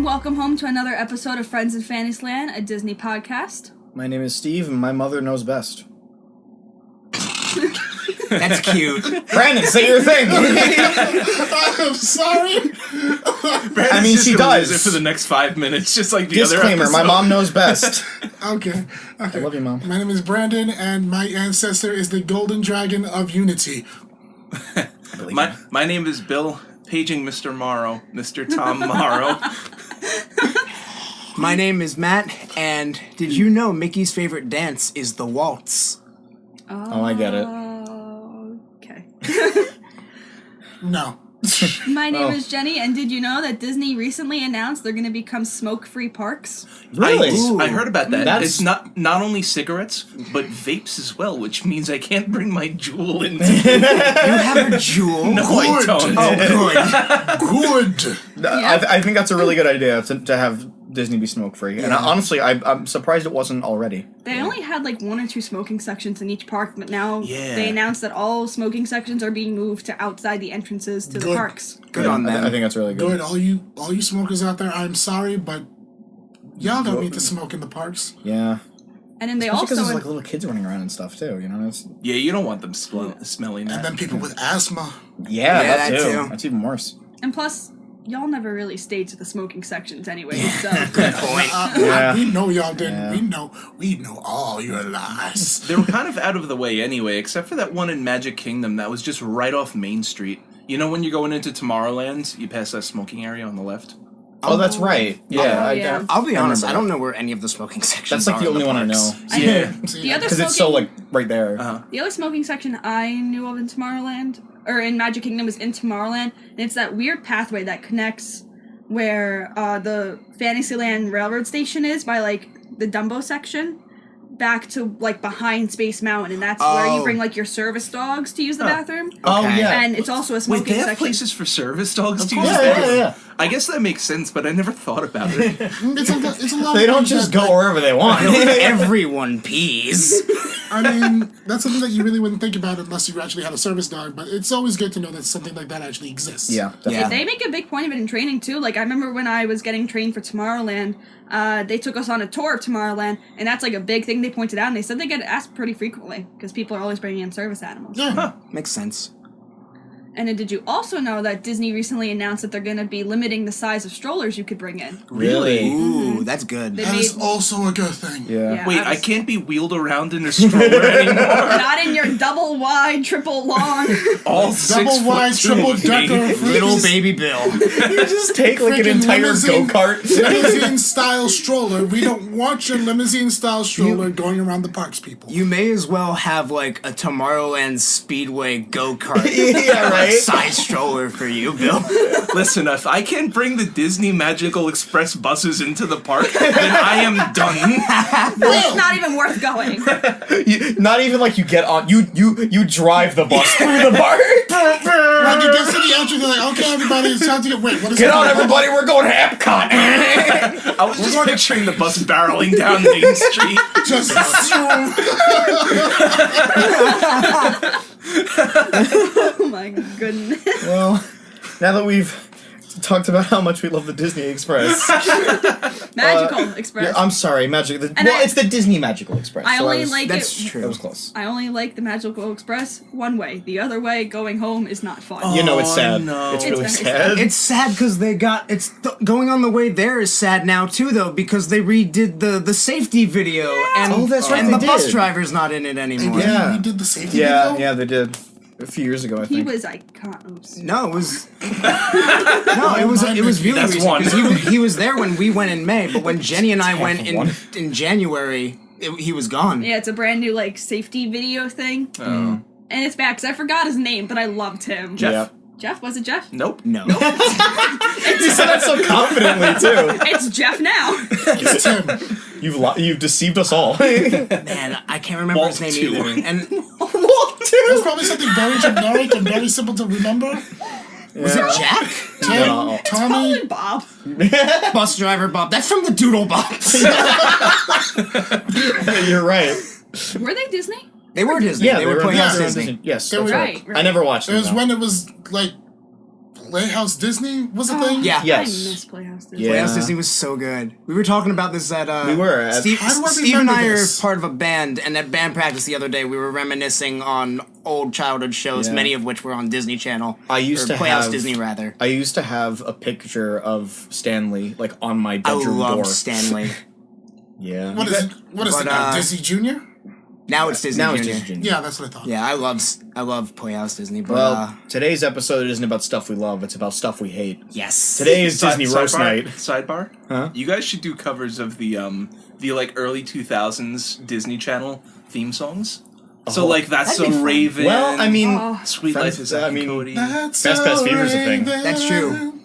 Welcome home to another episode of Friends in Fantasyland, a Disney podcast. My name is Steve, and my mother knows best. That's cute. Brandon, say your thing! I'm sorry. I mean, she does. It for the next 5 minutes, just like the Disclaimer, other episode. my mom knows best. Okay. I love you, Mom. My name is Brandon, and my ancestor is the Golden Dragon of Unity. My name is Bill, paging Mr. Morrow, Mr. Tom Morrow. My name is Matt, and did you know Mickey's favorite dance is the waltz? Oh, I get it. Okay. No. My name is Jenny, and did you know that Disney recently announced they're going to become smoke-free parks? Really? I heard about that. That's- It's not only cigarettes, but vapes as well, which means I can't bring my jewel in. You have a jewel? No, I don't. Oh, good. Good. I think that's a really good idea to have Disney be smoke-free. And honestly, I'm surprised it wasn't already. They only had like 1 or 2 smoking sections in each park, but now Yeah. they announced that all smoking sections are being moved to outside the entrances to the Good. parks. Good on them. I think that's really good. Good. All you smokers out there, I'm sorry, but y'all don't need to smoke in the parks. Yeah. And then they Especially also... because there's like little kids running around and stuff, too, you know? It's, Yeah, you don't want them smelling that. And then people with asthma. yeah, that that too. too. That's even worse. And plus, y'all never really stayed to the smoking sections anyway, so... Good point. Yeah. We know y'all didn't. Yeah. We know all your lies. They were kind of out of the way anyway, except for that one in Magic Kingdom that was just right off Main Street. You know when you're going into Tomorrowland, you pass that smoking area on the left? Oh, that's right. Yeah. yeah. I'll be honest, remember I don't know where any of the smoking sections That's like are the in only one I know. parks. Yeah. The other Because it's so, like, right there. The only smoking section I knew of in Tomorrowland, or in Magic Kingdom, was in Tomorrowland, and it's that weird pathway that connects where the Fantasyland Railroad Station is by, like, the Dumbo section back to, like, behind Space Mountain, and that's where you bring, like, your service dogs to use the bathroom. Oh, Okay. yeah. And it's also a Wait, smoking they have section. places for service dogs to Yeah, use yeah, there? yeah. I guess that makes sense, but I never thought about it. It's a lot. They of don't things just that, go wherever they want. Everyone pees. I mean, that's something that you really wouldn't think about unless you actually had a service dog. But it's always good to know that something like that actually exists. Yeah, definitely. Yeah. They make a big point of it in training, too. Like, I remember when I was getting trained for Tomorrowland, they took us on a tour of Tomorrowland, and that's, like, a big thing they pointed out, and they said they get asked pretty frequently, because people are always bringing in service animals. Yeah. Makes sense. And then did you also know that Disney recently announced that they're going to be limiting the size of strollers you could bring in? Really? Ooh, that's good. They That is made- also a good thing. Yeah. Wait, I I was- can't be wheeled around in a stroller anymore? Not in your double wide, triple long. All 6 Double wide, foot triple two of me. decker, Little baby Bill. You just take like an freaking entire limousine- go-kart. limousine style stroller. We don't want your limousine style stroller going around the parks, people. You may as well have like a Tomorrowland Speedway go-kart Yeah, right? size stroller for you, Bill. Listen, if I can't bring the Disney Magical Express buses into the park, then I am done. It's not even worth going. Not even like you get on. You drive the bus through the park. Like it gets to the entrance, they're like, okay, everybody, it's time to get. Wait, what is Get it? on, everybody. We're going to Epcot. I was just picturing the bus barreling down Main Street. Just Oh my goodness. Well, now that we've talked about how much we love the Disney Express. Magical Express. I'm sorry, it's the Disney Magical Express. I so only was- like That's it. true. That was close. I only like the Magical Express one way. The other way, going home, is not fun. You know it's Oh, sad. no. It's really It's very sad. It's sad because they got going on the way there is sad now too though because they redid the safety video and Oh, that's right, and they the bus did. driver's not in it anymore. Yeah. We did the safety Yeah, video? yeah, they did. A few years ago, I He think. was iconic. No, it was it was really That's recent one. 'cause he was there when we went in May, but when Jenny and I went one. in January, he was gone. Yeah, it's a brand new like safety video thing, Oh. and it's bad because I forgot his name, but I loved him. Jeff? Yeah. Jeff, was it Jeff? Nope. No. You said that so confidently too. It's Jeff now. It's Tim. You've deceived us all. Man, I can't remember Walt his too. name either. And It was probably something very generic and very simple to remember. was it Jack? Tim, No. Tommy, Probably Bob. Bus driver Bob. That's from the Doodle Box. You're right. Were they Disney? They were Disney. Yeah, they were Playhouse on Disney. Yes, They that's were- right. Right. I never watched It them. was though. when it was like Playhouse Disney was a thing. Yeah. Yes. I miss Playhouse Disney. Yeah. Playhouse Disney was so good. We were talking about this at We were at- Steve, How do I Steve and I remember are this? part of a band, and at band practice the other day we were reminiscing on old childhood shows, Yeah. many of which were on Disney Channel. I used or to Playhouse have Disney rather. I used to have a picture of Stanley like on my I bedroom love door. Stanley. Yeah. What is it? What is But, it now? uh, Disney Junior? Now it's Disney. Now it's Junior. Disney Junior. Yeah, that's what I thought. Yeah, I love Playhouse Disney, but Well, today's episode isn't about stuff we love; it's about stuff we hate. yes. Today is Disney roast night. Sidebar. Huh? You guys should do covers of the like early 2000s Disney Channel theme songs. So Oh, like That's that'd be So fun. Raven. Well, I mean, Oh. Sweet Friends- Life is Zack I and mean, Cody. That's Fast Pass Fever's a thing. That's true.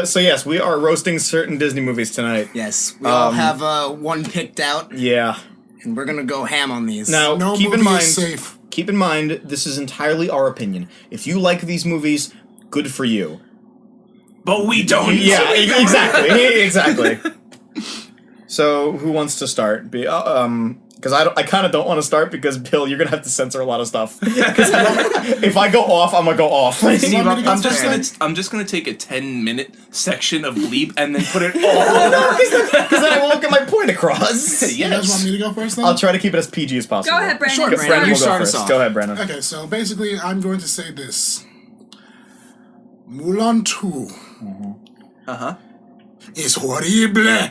so yes, we are roasting certain Disney movies tonight. Yes, we all Um, have one picked out, Yeah. and we're gonna go ham on these. Now, No keep movie in mind, is safe. keep in mind, this is entirely our opinion. If you like these movies, good for you. But we don't. Yeah, exactly, exactly. So, who wants to start? Because I kind of don't want to start because Bill, you're gonna have to censor a lot of stuff. 'Cause if I go off, I'm gonna go off. Steve, You want me to go I'm just first gonna I'm just gonna take a 10-minute section of bleep and then put it all. Because then I won't get my point across. You guys want Yes. me to go first then? I'll try to keep it as PG as possible. Go ahead, Brandon. Sure, You Brandon, start. you will go start us first. off. Go ahead, Brandon. Okay, so basically, I'm going to say this. Mulan 2 Uh-huh. is horrible.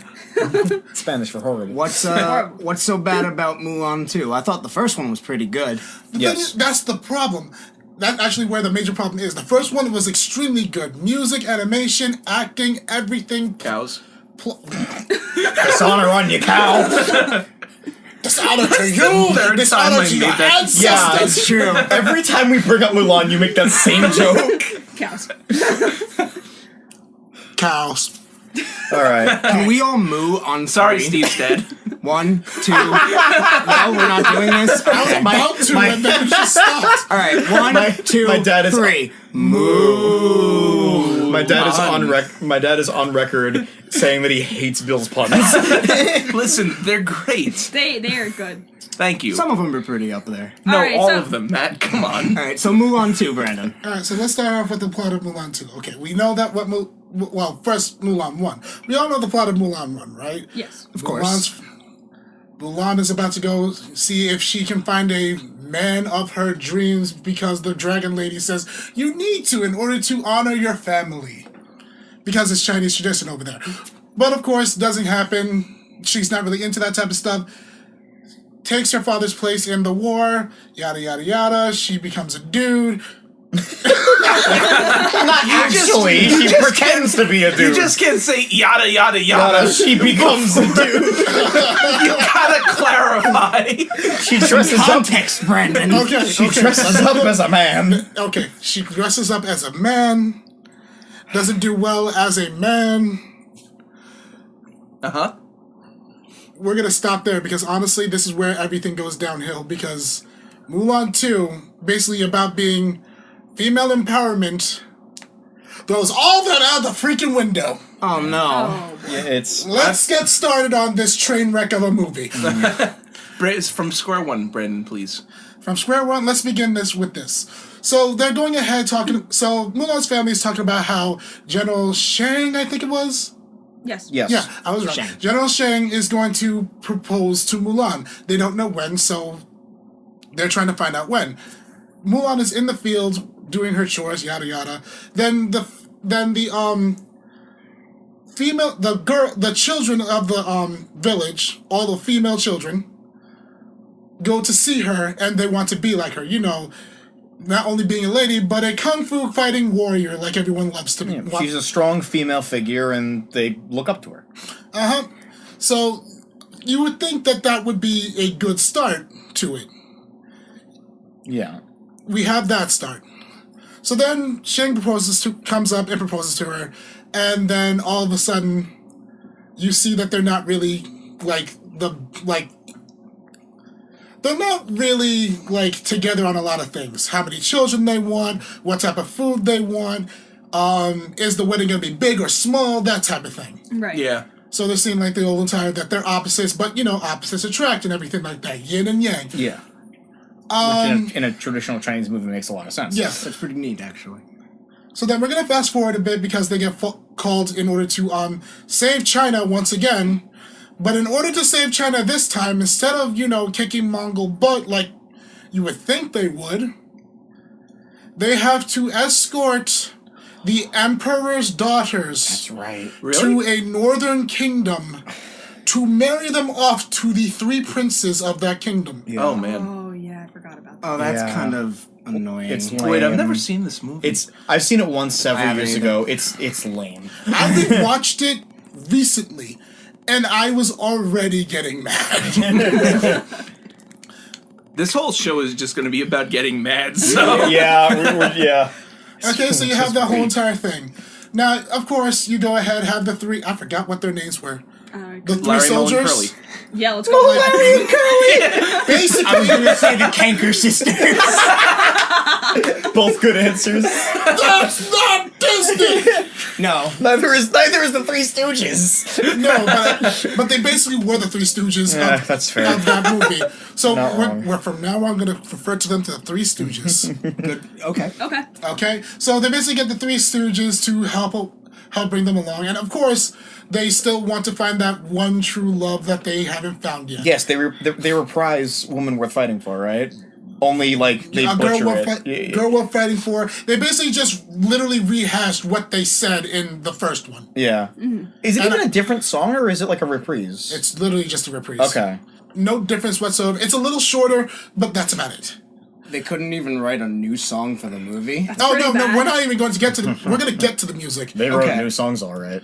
Spanish for horrible. What's so bad about Mulan 2? I thought the first one was pretty good. The Yes. thing is, that's the problem. That's actually where the major problem is. The first one was extremely good. Music, animation, acting, everything. Cows. Dishonor on you, cow. Dishonor to you! third time Dishonor I to your made that- ancestors! Yeah, That's true. Every time we bring up Mulan, you make that same joke. Cows. Cows. All right. Can we all moo on Sorry, three? Steve's dead. 1, 2. No, we're not doing this. I was Okay. about to, and then it just stopped. All right, 1, 2, my dad is- 3. Moo. My dad is on Mulan. My dad is on record saying that he hates Bill's puns. Listen, they're great. They are good. Thank you. Some of them are pretty up there. No, Alright, all so- of them, Matt. Come on. All right, so Mulan 2, Brandon. Alright, so let's start off with the plot of Mulan 2. Okay, we know that well, first Mulan 1. We all know the plot of Mulan 1, right? Yes. Of course. Mulan is about to go see if she can find a man of her dreams because the dragon lady says you need to in order to honor your family. Because it's Chinese tradition over there. But of course, doesn't happen. She's not really into that type of stuff. Takes her father's place in the war, yada yada yada. She becomes a dude. Actually, he pretends to be a dude. You just can't say yada yada yada. She becomes a dude. You gotta clarify. She dresses up. Context, Brandon. Okay, She okay. dresses up as a man. Okay, she dresses up as a man, doesn't do well as a man. Uh-huh. We're gonna stop there because honestly, this is where everything goes downhill because Mulan 2, basically about being female empowerment, throws all that out the freaking window. Oh, no. Oh, boy. Yeah, it's Let's get started on this train wreck of a movie. It's from square one, Brandon, please. From square one, let's begin this with this. So they're going ahead talking. So Mulan's family is talking about how General Shang, I think it was. Yes. yes. Yeah, I was right. Shang. General Shang is going to propose to Mulan. They don't know when, so they're trying to find out when. Mulan is in the field doing her chores, yada yada. Then the children of the village, all the female children, go to see her and they want to be like her. You know, not only being a lady, but a kung fu fighting warrior like everyone loves to be. Yeah, she's a strong female figure, and they look up to her. Uh-huh. So you would think that that would be a good start to it. Yeah. We have that start. So then Shang comes up and proposes to her, and then all of a sudden you see that they're not really they're not really together on a lot of things. How many children they want, what type of food they want, is the wedding gonna be big or small, that type of thing. Right. Yeah. So they seem like the whole entire that they're opposites, but opposites attract and everything like that, yin and yang. Yeah. Which in a traditional Chinese movie makes a lot of sense. Yes. That's pretty neat, actually. So then we're gonna fast forward a bit because they get called in order to save China once again. But in order to save China this time, instead of kicking Mongol butt like you would think they would, they have to escort the emperor's daughters That's right. to a northern kingdom to marry them off to the 3 princes of that kingdom. Yeah. Oh man. Oh yeah, I forgot about that. Oh, that's Yeah. kind of annoying. It's Wait, I've lame. never seen this movie. I've seen it once I several haven't years either. ago. It's lame. I rewatched it recently, and I was already getting mad. This whole show is just going to be about getting mad. So yeah. Okay, so you have that whole entire thing. Now, of course, you go ahead, have the 3... I forgot what their names were. The 3 Larry, Moe, and soldiers. Curly. Yeah, let's go. Basically, I was gonna say the Kanker sisters. Both good answers. that's not Disney! No. Neither is the Three Stooges. No, but they basically were the 3 Stooges Yeah, that's fair. of that movie. So Not wrong. we're from now on going to refer to them to the 3 Stooges. Good. Okay. Okay. Okay? So they basically get the 3 Stooges to help bring them along. And of course, they still want to find that one true love that they haven't found yet. Yes, they reprise "Woman Worth Fighting For," right? Only like they butcher it. Girl Worth Fighting For. They basically just literally rehashed what they said in the first one. Yeah. Is it And even a different song or is it like a reprise? It's literally just a reprise. Okay. No difference whatsoever. It's a little shorter, but that's about it. They couldn't even write a new song for the movie. Oh pretty no, bad. we're not even going to get to the. We're going to get to the music. They wrote Okay. new songs, all right.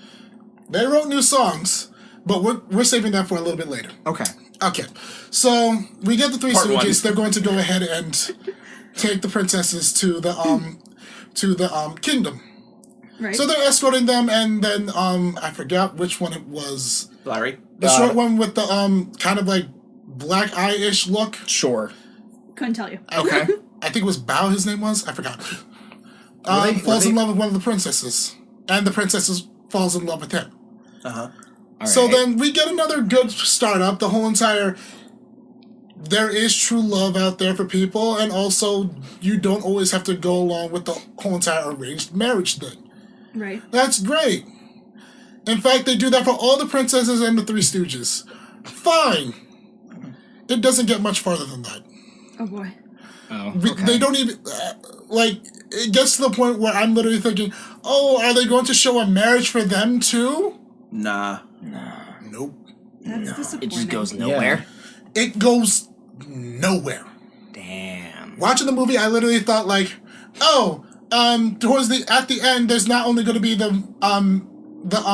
They wrote new songs, but we're saving that for a little bit later. Okay. Okay, so we get the 3 Part Stooges. one. They're going to go ahead and take the princesses to the kingdom. Right. So they're escorting them, and then I forgot which one it was. Larry. The short one with the kind of like black eye-ish look. Sure. Couldn't tell you. Okay. I think it was Bao. His name was. I forgot. Were Falls they- in love with one of the princesses, and the princess falls in love with him. All So right. then we get another good startup. The whole entire there is true love out there for people, and also you don't always have to go along with the whole entire arranged marriage thing. Right. That's great. In fact, they do that for all the princesses and the 3 Stooges. Fine. It doesn't get much farther than that. Oh boy. Oh, They don't even it gets to the point where I'm literally thinking, oh, are they going to show a marriage for them too? Nah. Nope. That's disappointing. It just goes nowhere. It goes nowhere. Damn. Watching the movie, I literally thought like, oh, at the end, there's not only going to be the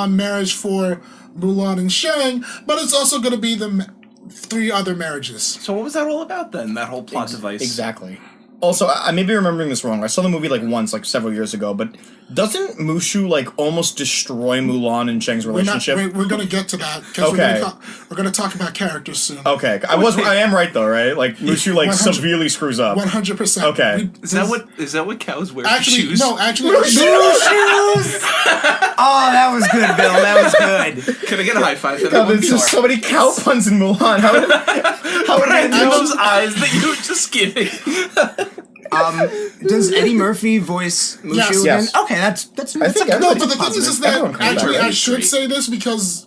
marriage for Mulan and Shang, but it's also going to be the 3 other marriages. So what was that all about then? That whole plot device. Exactly. Also, I may be remembering this wrong. I saw the movie like once, like several years ago, but doesn't Mushu like almost destroy Mulan and Shang's relationship? We're going to get to that because Okay. we're going to talk about characters soon. Okay, I am right though, right? Like Mushu like 100 severely screws up. 100%. Okay. Is that what cows wear? Actually, shoes? no, actually, Oh, that was good, Bill. That was good. Can I get a high five for that God, one? there's just so many cow puns in Mulan. How did And those eyes that you were just giving. Does Eddie Murphy voice Mushu Yes. again? Yes. Okay, that's I think No, everybody- but the thing is that Everyone comes actually back. I should say this because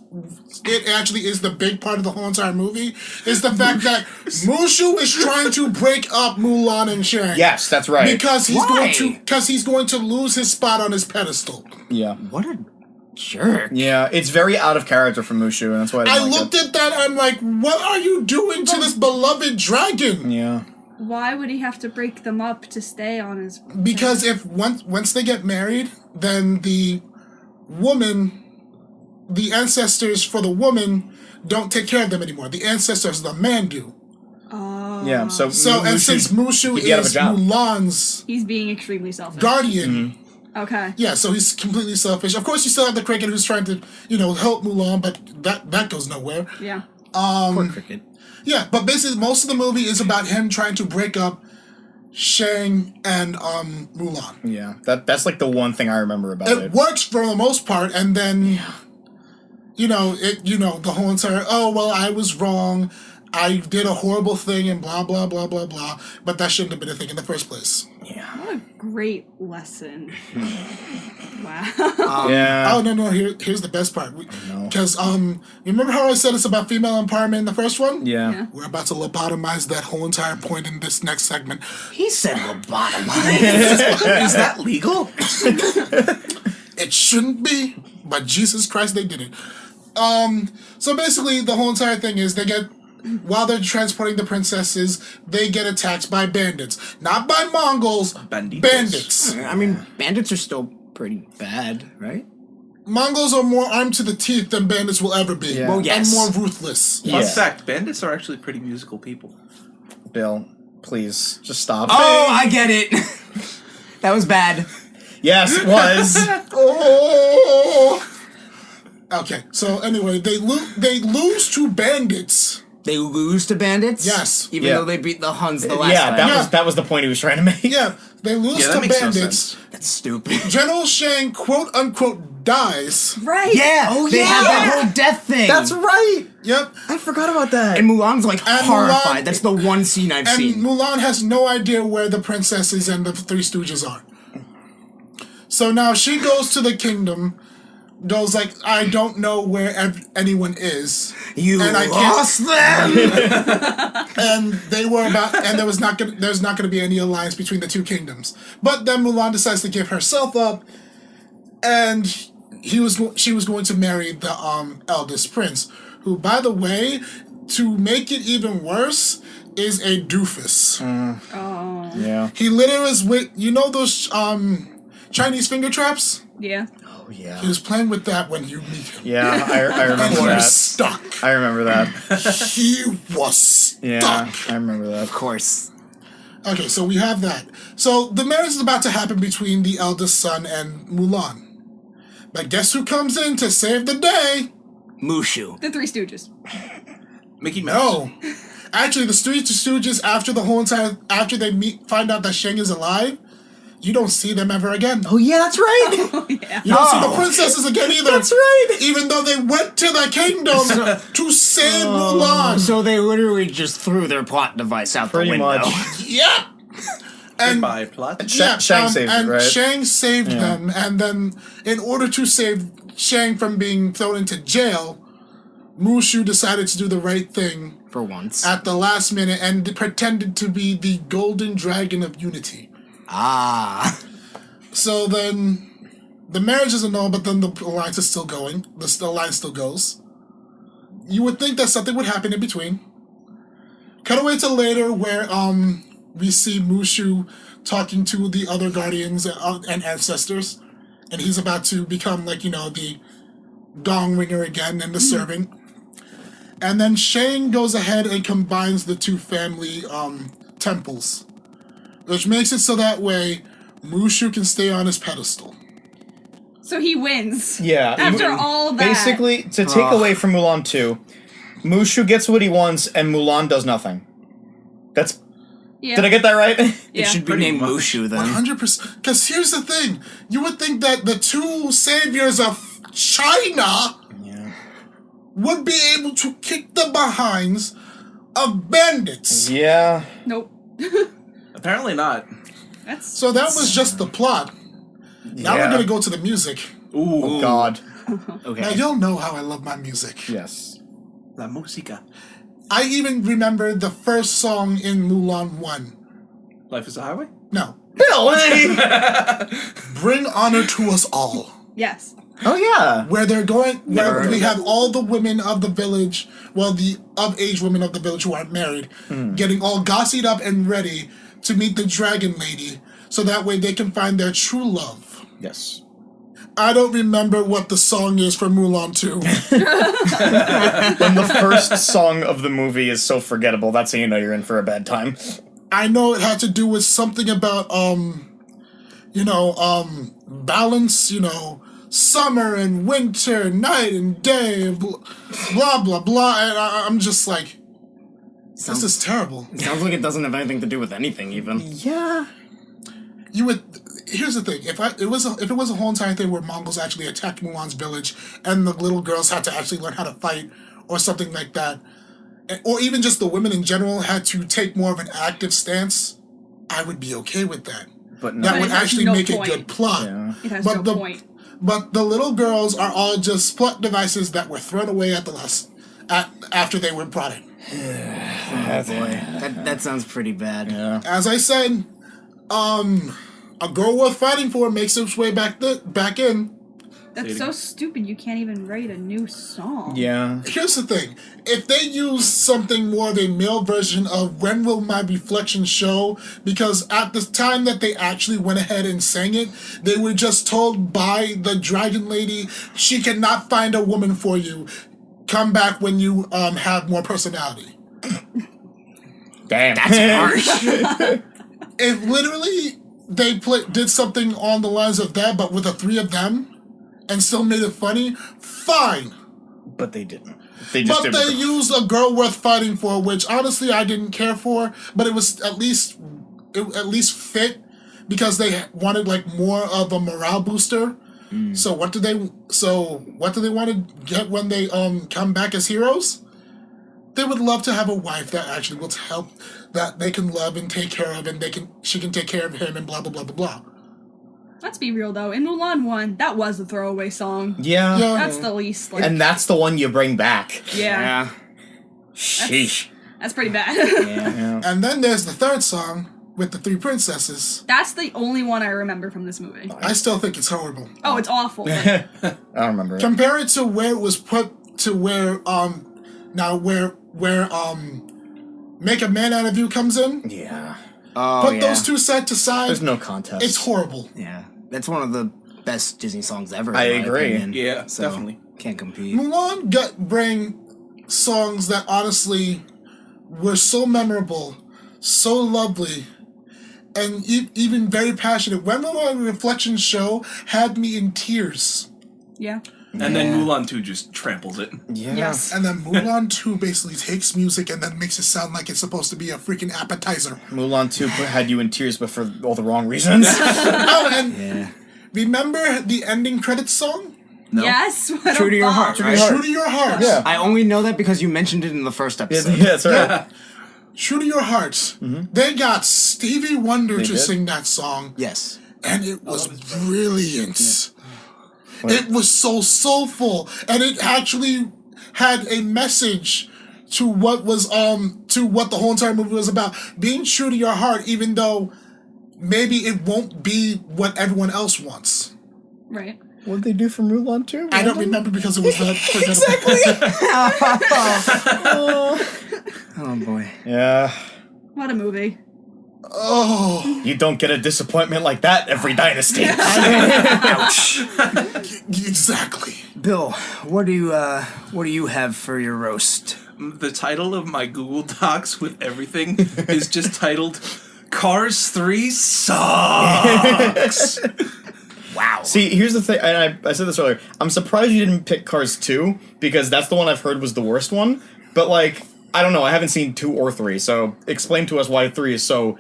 it actually is the big part of the whole entire movie is the fact that Mushu is trying to break up Mulan and Shang. Yes, that's right. Because Why? he's going to lose his spot on his pedestal. Yeah. What a jerk. Yeah, it's very out of character for Mushu, and that's why I I didn't like looked at that and I'm like, what are you doing to this beloved dragon? it. Yeah. Why would he have to break them up to stay on his? Because if once they get married, then the ancestors for the woman don't take care of them anymore. The ancestors, the man do. Oh. Yeah. So And since Mushu he'd be out of a is job. Mulan's He's being extremely selfish. guardian, Okay. yeah, so he's completely selfish. Of course, you still have the cricket who's trying to, help Mulan, but that goes nowhere. Yeah. Poor cricket. Yeah, but basically, most of the movie is about him trying to break up Shang and Mulan. Yeah, that's like the one thing I remember about It it. works for the most part, and then, the whole entire, oh, well, I was wrong. I did a horrible thing and blah, blah, blah, blah, blah. But that shouldn't have been a thing in the first place. What a great lesson. Wow. Yeah. Oh, no, here's the best part. Because, remember how I said it's about female empowerment in the first one? Yeah. We're about to lobotomize that whole entire point in this next segment. He said lobotomy. Is that legal? It shouldn't be, but Jesus Christ, they did it. So basically, the whole entire thing is while they're transporting the princesses, they get attacked by bandits. Not by Mongols, Banditos. bandits. I mean, bandits are still pretty bad, right? Mongols are more armed to the teeth than bandits will ever be. Yeah. Well, yes. And more ruthless. Fun fact, bandits are actually pretty musical people. Bill, please, just stop. Oh, I get it. That was bad. Yes, it was. Oh. Okay, so anyway, they lose to bandits. They lose to bandits? Yes. Even Yeah. though they beat the Huns the last Yeah, time. that was the point he was trying to make. Yeah, they lose Yeah, that to makes no bandits. sense. That's stupid. General Shang, quote unquote, dies. Right. Yeah, Oh, they have yeah. that whole death thing. That's right. Yep. I forgot about that. And Mulan's like And horrified. Mulan- That's the one scene I've And seen. Mulan has no idea where the princesses and the Three Stooges are. So now she goes to the kingdom, goes like, I don't know where anyone is. You and I can't- lost them. And they were about, and there's not gonna be any alliance between the two kingdoms. But then Mulan decides to give herself up, and she was going to marry the eldest prince, who, by the way, to make it even worse, is a doofus. Oh. Yeah. He literally was with, those Chinese finger traps? Yeah. Oh yeah. He was playing with that when you meet him. Yeah, I And remember he that. was stuck. I remember that. He was stuck. Yeah, I remember that. Of course. Okay, so we have that. So the marriage is about to happen between the eldest son and Mulan. But guess who comes in to save the day? Mushu. The Three Stooges. Mickey Mouse. No. Actually, the Stooges, after they find out that Shang is alive, you don't see them ever again. Oh yeah, that's right. Oh, yeah. You don't see the princesses again either. That's right. Even though they went to the kingdom to save Mulan. So they literally just threw their plot device out Pretty the window. much. Yep. And Goodbye, plot. Shang saved it, and right? Shang saved them, and then in order to save Shang from being thrown into jail, Mushu decided to do the right thing For once. at the last minute and pretended to be the Golden Dragon of Unity. Ah. So then the marriage is annulled, but then the alliance is still going. The alliance still goes. You would think that something would happen in between. Cut away to later where we see Mushu talking to the other guardians and ancestors, and he's about to become the gong ringer again and the servant. And then Shang goes ahead and combines the two family temples, which makes it so that way Mushu can stay on his pedestal. So he wins. Yeah. After all that. Basically, to take away from Mulan 2, Mushu gets what he wants and Mulan does nothing. That's... Yeah. Did I get that right? Yeah. It should be Pretty named much. Mushu then. 100%. Because here's the thing. You would think that the two saviors of China Yeah. would be able to kick the behinds of bandits. Yeah. Nope. Apparently not. That's So that was just the plot. Now we're Yeah. going to go to the music. Ooh. Oh God. Okay. Now you'll know how I love my music. Yes. La música. I even remember the first song in Mulan 1. Life is a highway? No. Bill! Bring Honor to Us All. yes. Oh yeah. Where they're going, Never where heard we of have all the women of the village, well, the of-age women of the village who aren't married, getting all gossied up and ready to meet the Dragon Lady, so that way they can find their true love. Yes. I don't remember what the song is for Mulan 2. When the first song of the movie is so forgettable, that's how you know you're in for a bad time. I know it had to do with something about, balance, summer and winter, night and day, blah, blah, blah. And I'm just like, this is terrible. Sounds like it doesn't have anything to do with anything, even. Yeah. You would, here's the thing: if it was a whole entire thing where Mongols actually attacked Mulan's village and the little girls had to actually learn how to fight or something like that, or even just the women in general had to take more of an active stance, I would be okay with that. But no. That But would it has actually no make point. a good plot. Yeah. It has But no point. But the little girls are all just plot devices that were thrown away after they were brought in. Oh boy, that sounds pretty bad. Yeah. As I said, a girl worth fighting for makes its way back in. That's so stupid. You can't even write a new song. Yeah. Here's the thing: if they use something more of a male version of "When Will My Reflection Show," because at the time that they actually went ahead and sang it, they were just told by the dragon lady, "She cannot find a woman for you. Come back when you have more personality." Damn. That's harsh. If literally they did something on the lines of that, but with the three of them, and still made it funny, fine. But they didn't. They just But didn't. they used a girl worth fighting for, which honestly I didn't care for, but it was at least fit because they wanted like more of a morale booster. So what do they want to get when they come back as heroes? They would love to have a wife that actually will help, that they can love and take care of, and she can take care of him and blah blah blah blah blah. Let's be real though. In Mulan 1, that was a throwaway song. Yeah. Yeah. That's the least. Like, And that's the one you bring back. yeah, Sheesh. that's pretty bad. Yeah. And then there's the third song with the three princesses. That's the only one I remember from this movie. I still think it's horrible. Oh, it's awful. but- I don't remember it. Compare it to where it was put to where Make a Man Out of You comes in. Yeah. Oh Put yeah. those two side to side. There's no contest. It's horrible. Yeah, that's one of the best Disney songs ever. I in my agree. opinion. Yeah, So, definitely. can't compete. Mulan bring songs that honestly were so memorable, so lovely, and even very passionate. When Will My Reflection Show had me in tears. yeah. And then Mulan 2 just tramples it. Yeah. Yes. And then Mulan 2 basically takes music and then makes it sound like it's supposed to be a freaking appetizer. Mulan 2 had you in tears, but for all the wrong reasons. Oh, and Yeah. remember the ending credits song? No? Yes. What True a to your bop. heart, right? True to Your Heart. Yeah. I only know that because you mentioned it in the first Yeah, episode. that's right. True to Your Heart. They got Stevie Wonder to did? sing that song, Yes. and it was brilliant. It was so soulful, and it actually had a message to what the whole entire movie was about. Being true to your heart, even though maybe it won't be what everyone else wants. Right. What'd they do for Mulan 2? I don't remember because it was that Oh boy. Yeah. What a movie. Oh, You don't get a disappointment like that every dynasty. exactly. Bill, what do you have for your roast? The title of my Google Docs with everything is just titled Cars 3 Sucks. Wow. See, here's the thing, and I said this earlier. I'm surprised you didn't pick Cars 2, because that's the one I've heard was the worst one. But, like, I don't know, I haven't seen 2 or 3, so explain to us why 3 is so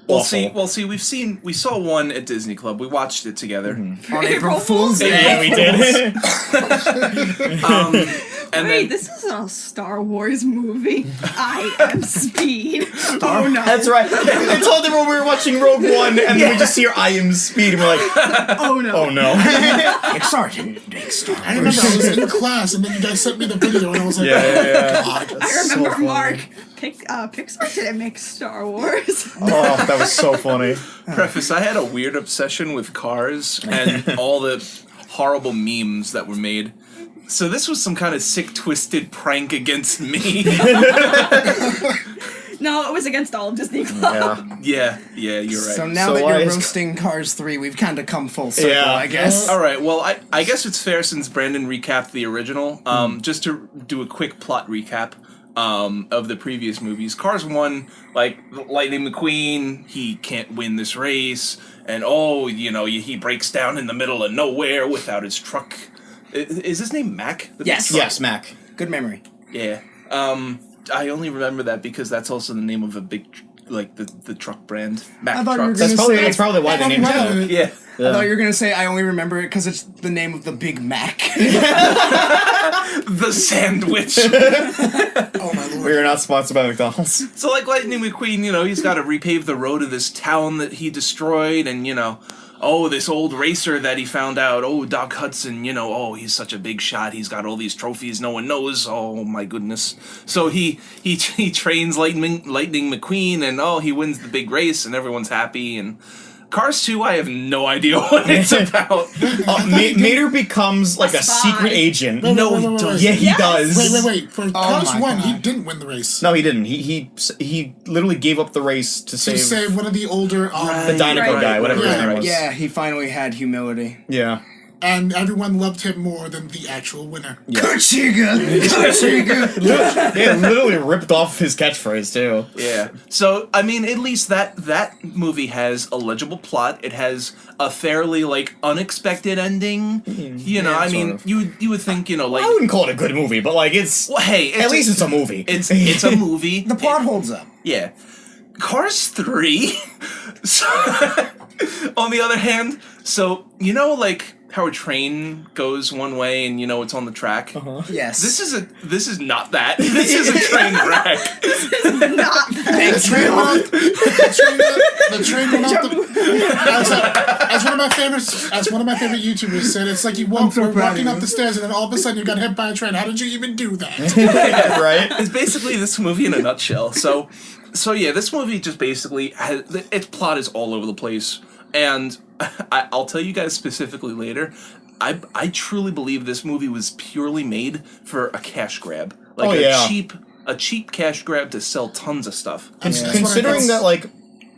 awful. Well, see, we saw one at Disney Club. We watched it together. On April Fool's Day. Yeah, we did. And Wait, then this isn't a Star Wars movie. I am Speed. Oh no. That's right. It's all different when we were watching Rogue One, and then we just see your I am Speed, and we're like, Oh no. oh no. Pixar didn't make Star I remember I was in class, and then you guys sent me the video, and I was like, Yeah. God. I remember funny. Mark. Pixar didn't make Star Wars. Oh, that was so funny. preface, I had a weird obsession with cars and all the horrible memes that were made. So this was some kind of sick, twisted prank against me. No, it was against all of Disney Club. Yeah. yeah, you're right. So now So that why you're is- roasting Cars 3, we've kind of come full circle, Yeah. I guess. All right. Well, I guess it's fair since Brandon recapped the original. Just to do a quick plot recap of the previous movies. Cars 1, like Lightning McQueen, he can't win this race, and he breaks down in the middle of nowhere without his truck. Is his name Mac? The Yes. big truck? Yes, Mac. Good memory. Yeah. I only remember that because that's also the name of a big the truck brand. Mack I thought you were trucks. gonna That's probably why they named it. Yeah. I thought you were gonna say I only remember it because it's the name of the Big Mac. The sandwich. Oh my lord. We are not sponsored by McDonald's. So like Lightning McQueen, he's got to repave the road of this town that he destroyed, and this old racer that he found out, Doc Hudson, he's such a big shot, he's got all these trophies no one knows, oh my goodness. So he trains Lightning McQueen, and he wins the big race, and everyone's happy, and Cars 2, I have no idea what it's about. Mater becomes like a spy. secret agent. Wait, No, wait, he wait, wait, doesn't. wait. Yeah, he does. Wait. For Cars my 1, he God. didn't win the race. No, he didn't. He literally gave up the race to To save save one of the older, the Dinoco guy, whatever his Yeah. name was. Yeah, he finally had humility. Yeah. and everyone loved him more than the actual winner. Kachiga! Yeah, literally ripped off his catchphrase too. Yeah. So I mean, at least that movie has a legible plot. It has a fairly unexpected ending. I mean, sort of. you would think I wouldn't call it a good movie, but it's well, hey, at least it's a movie. it's a movie. The plot holds up. Yeah. Cars 3. So, on the other hand, so how a train goes one way and it's on the track. Yes. This is not that. This is a train wreck. The train went off as one of my favorite YouTubers said, it's like we're walking up the stairs and then all of a sudden you got hit by a train. How did you even do that? Right? It's basically this movie in a nutshell. So yeah, this movie just basically has its plot is all over the place, and I'll tell you guys specifically later. I truly believe this movie was purely made for a cash grab, a cheap cash grab to sell tons of stuff. Considering that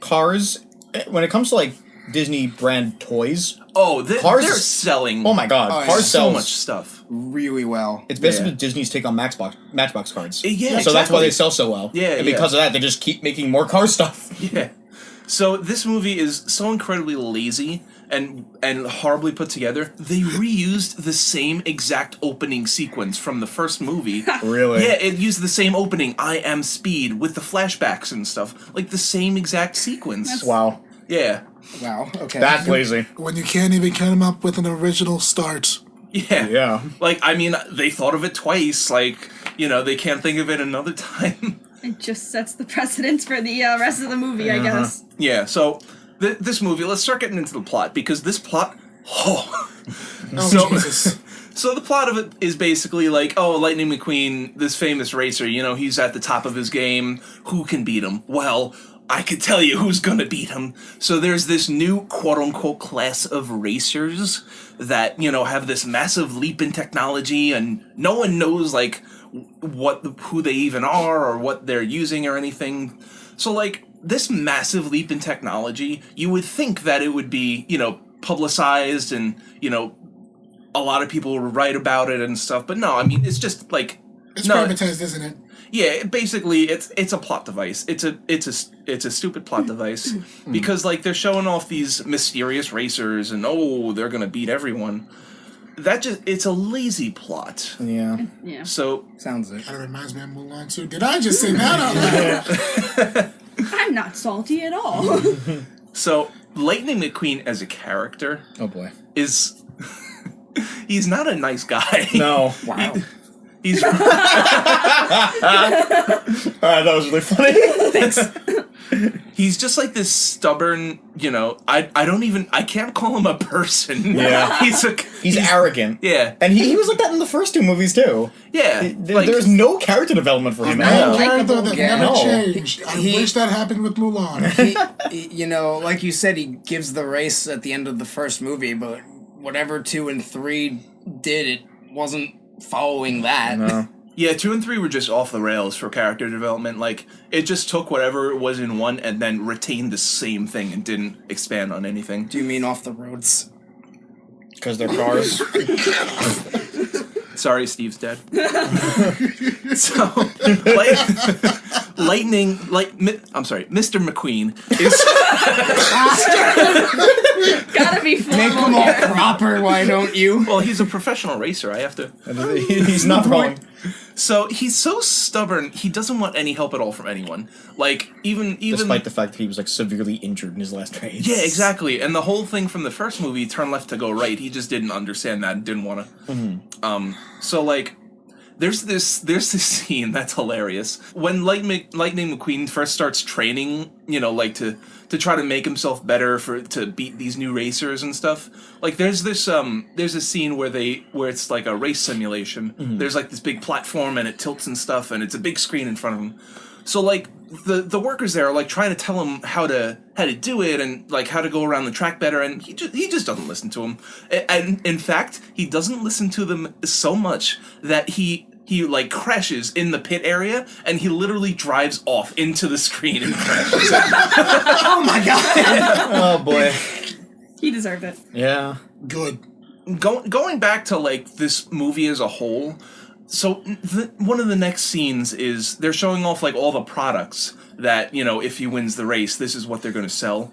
Cars, when it comes to Disney brand toys, They're selling. oh my god, Oh, yeah. Cars so sells much stuff. really well. It's basically Yeah. Disney's take on Matchbox cards. Yeah, So that's why exactly. they sell so well. Yeah, and because of that, they just keep making more car stuff. Yeah. So this movie is so incredibly lazy and horribly put together. They reused the same exact opening sequence from the first movie. Really? Yeah, it used the same opening, I am Speed, with the flashbacks and stuff. The same exact sequence. Wow. Yeah. Wow. Okay. That's lazy. When you can't even come up with an original start. Yeah. Yeah. I mean, they thought of it twice. They can't think of it another time. It just sets the precedence for the rest of the movie, I guess. Yeah, so this movie, let's start getting into the plot, because this plot... Oh, So- Jesus. So the plot of it is basically Lightning McQueen, this famous racer, he's at the top of his game. Who can beat him? Well, I could tell you who's gonna beat him. So there's this new quote-unquote class of racers that, have this massive leap in technology, and no one knows, who they even are or what they're using or anything. So, this massive leap in technology, you would think that it would be, publicized and, a lot of people would write about it and stuff, but no, I mean, it's just It's privatized, isn't it? yeah, basically it's a plot device. It's a stupid plot device because they're showing off these mysterious racers and they're going to beat everyone. It's a lazy plot. Yeah. Yeah. So Sounds it. That reminds me of Mulan too. Did I just say that out loud? I'm not salty at all. Lightning McQueen as a character Oh boy. is he's not a nice guy. No. Wow. He's Alright, that was really funny. Thanks. he's just this stubborn, I can't call him a person. Yeah. He's arrogant. Yeah. And he was like that in the first two movies too. Yeah. There's no character development for him at No all. character that Yeah. never No. changed. I He- wish that happened with Mulan. Like you said, he gives the race at the end of the first movie, but whatever 2 and 3 did, it wasn't following that. No. Yeah, 2 and 3 were just off the rails for character development. It just took whatever was in 1 and then retained the same thing and didn't expand on anything. Do you mean off the roads? Because they're cars. Sorry, Steve's dead. So, Mr. McQueen is Gotta be Make them formal all here. proper, why don't you? Well, he's a professional racer. I have to. He's not wrong. So he's so stubborn. He doesn't want any help at all from anyone. Like even Despite the fact that he was like severely injured in his last race. yeah, exactly. And the whole thing from the first movie, turn left to go right. He just didn't understand that and didn't want to. So like, there's this scene that's hilarious when Lightning McQueen first starts training. You know, like to try to make himself better to beat these new racers and stuff. Like there's a scene where it's like a race simulation. There's like this big platform and it tilts and stuff and it's a big screen in front of him. So like the workers there are like trying to tell him how to do it and like how to go around the track better, and he just doesn't listen to them. And in fact, he doesn't listen to them so much that he like crashes in the pit area and he literally drives off into the screen and crashes. Oh my god! Oh boy. He deserved it. Yeah. Good. Going back to like this movie as a whole, so one of the next scenes is they're showing off like all the products that, you know, if he wins the race, this is what they're going to sell.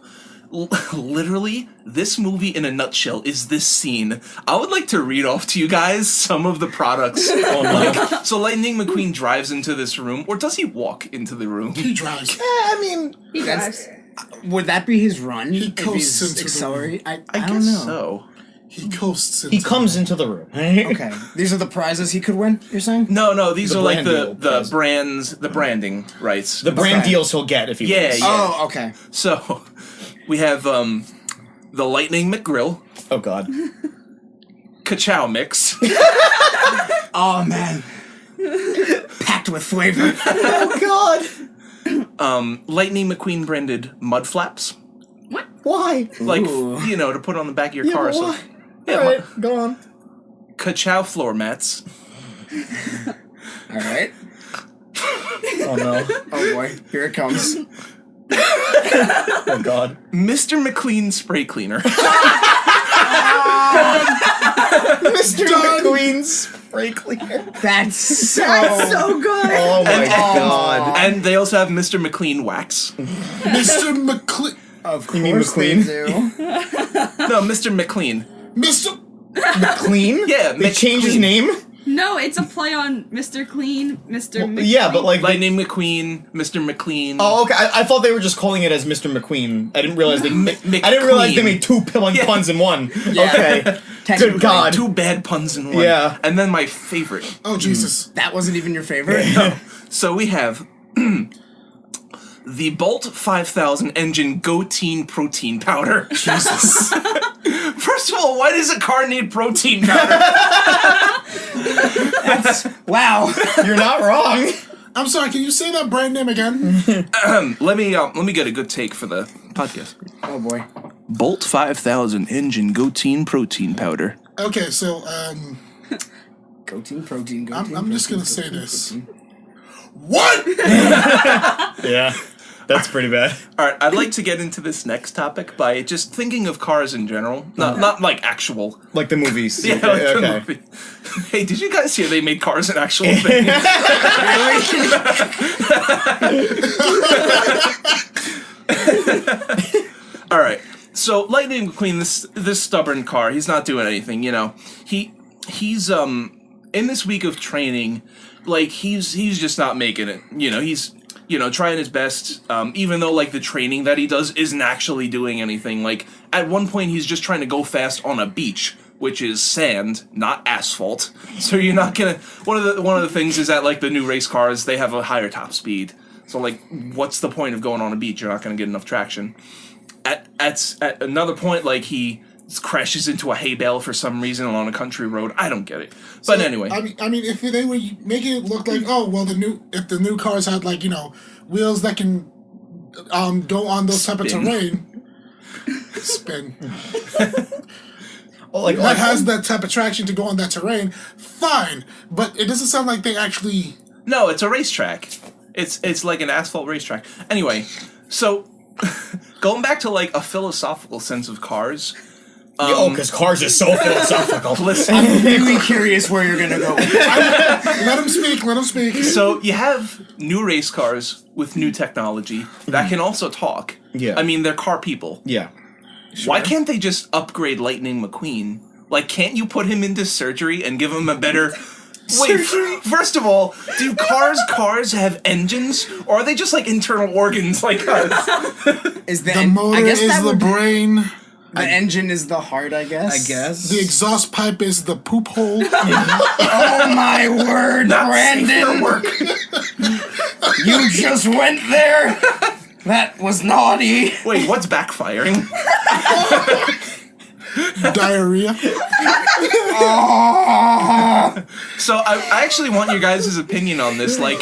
Literally, this movie in a nutshell is this scene. I would like to read off to you guys some of the products. So Lightning McQueen drives into this room, or does he walk into the room? He drives. I mean, He drives. Would that be his run? He if coasts he's into the accelerate? I I don't guess know. so. He coasts into he comes into the room. Okay, these are the prizes he could win. You're saying? No, these The are like brand deal the prize. brands, the branding rights. The brand Okay. deals he'll get if he Yeah, wins. yeah. Oh, okay. So we have the Lightning McGrill, Oh god. Ka-Chow Mix, Oh man, packed with flavor. Oh god. Lightning McQueen branded mud flaps, Why? like Ooh. you know, to put on the back of your Yeah, car. but So why? yeah, Alright, go on. Ka-Chow floor mats, All right. Oh no. Oh boy, here it comes. Oh god. Mr. McLean spray cleaner, Mr. McQueen's spray cleaner. That's so. So good. Oh my god. and they also have Mr. McLean wax. Mr. McLean. Of course You mean they McQueen? do. No, Mr. McLean. Mr. McLean? Yeah, They changed his McQueen. name? No, it's a play on Mr. Clean, Mr. McClean. Yeah, but like Lightning McQueen, Mr. McLean. Oh, okay. I thought they were just calling it as Mr. McQueen. I didn't realize they. McQueen. I didn't realize they made two puns in one. Yeah. Okay. Technically. Good God. Two bad puns in one. Yeah. And then my favorite. Oh, Jesus. That wasn't even your favorite. So we have the Bolt 5000 engine Go Teen protein powder. Jesus. First of all, why does a car need protein powder? Wow. You're not wrong. I'm sorry, can you say that brand name again? Let me get a good take for the podcast. Oh boy. Bolt 5000 engine Go Teen protein powder. Okay, so, Go team protein. Go team I'm just protein, gonna say team this. protein. What? Yeah. That's pretty bad. All right, I'd like to get into this next topic by just thinking of cars in general, not like actual. Like the movies. Yeah, like the movie. Hey, did you guys hear they made cars an actual thing? All right. So Lightning McQueen, this stubborn car, he's not doing anything. You know, he's in this week of training, like he's just not making it. You know, he's trying his best, even though like the training that he does isn't actually doing anything. Like at one point, he's just trying to go fast on a beach, which is sand, not asphalt. So you're not gonna. One of the things is that like the new race cars, they have a higher top speed. So like, what's the point of going on a beach? You're not gonna get enough traction. At another point, like he crashes into a hay bale for some reason on a country road. I don't get it. But So, anyway, I mean, if they were making it look like, oh, well, if the new cars had like wheels that can go on those type of Spin. terrain, spin. Oh, like That has that type of traction to go on that terrain, fine. But it doesn't sound like they actually. no, it's a racetrack. It's like an asphalt racetrack. Anyway, so going back to like a philosophical sense of cars. because cars is so philosophical. Listen, I'm really curious where you're gonna go with this. Let him speak. Let him speak. so you have new race cars with new technology that can also talk. Yeah. I mean, they're car people. Yeah. Why can't they just upgrade Lightning McQueen? Like, can't you put him into surgery and give him a better... Wait, first of all, do cars have engines? Or are they just, like, internal organs like us? The motor is the brain. The engine is the heart, I guess. The exhaust pipe is the poop hole. Oh my word, Brandon! You just went there? That was naughty. Wait, what's backfiring? Diarrhea. So I actually want your guys' opinion on this. Like,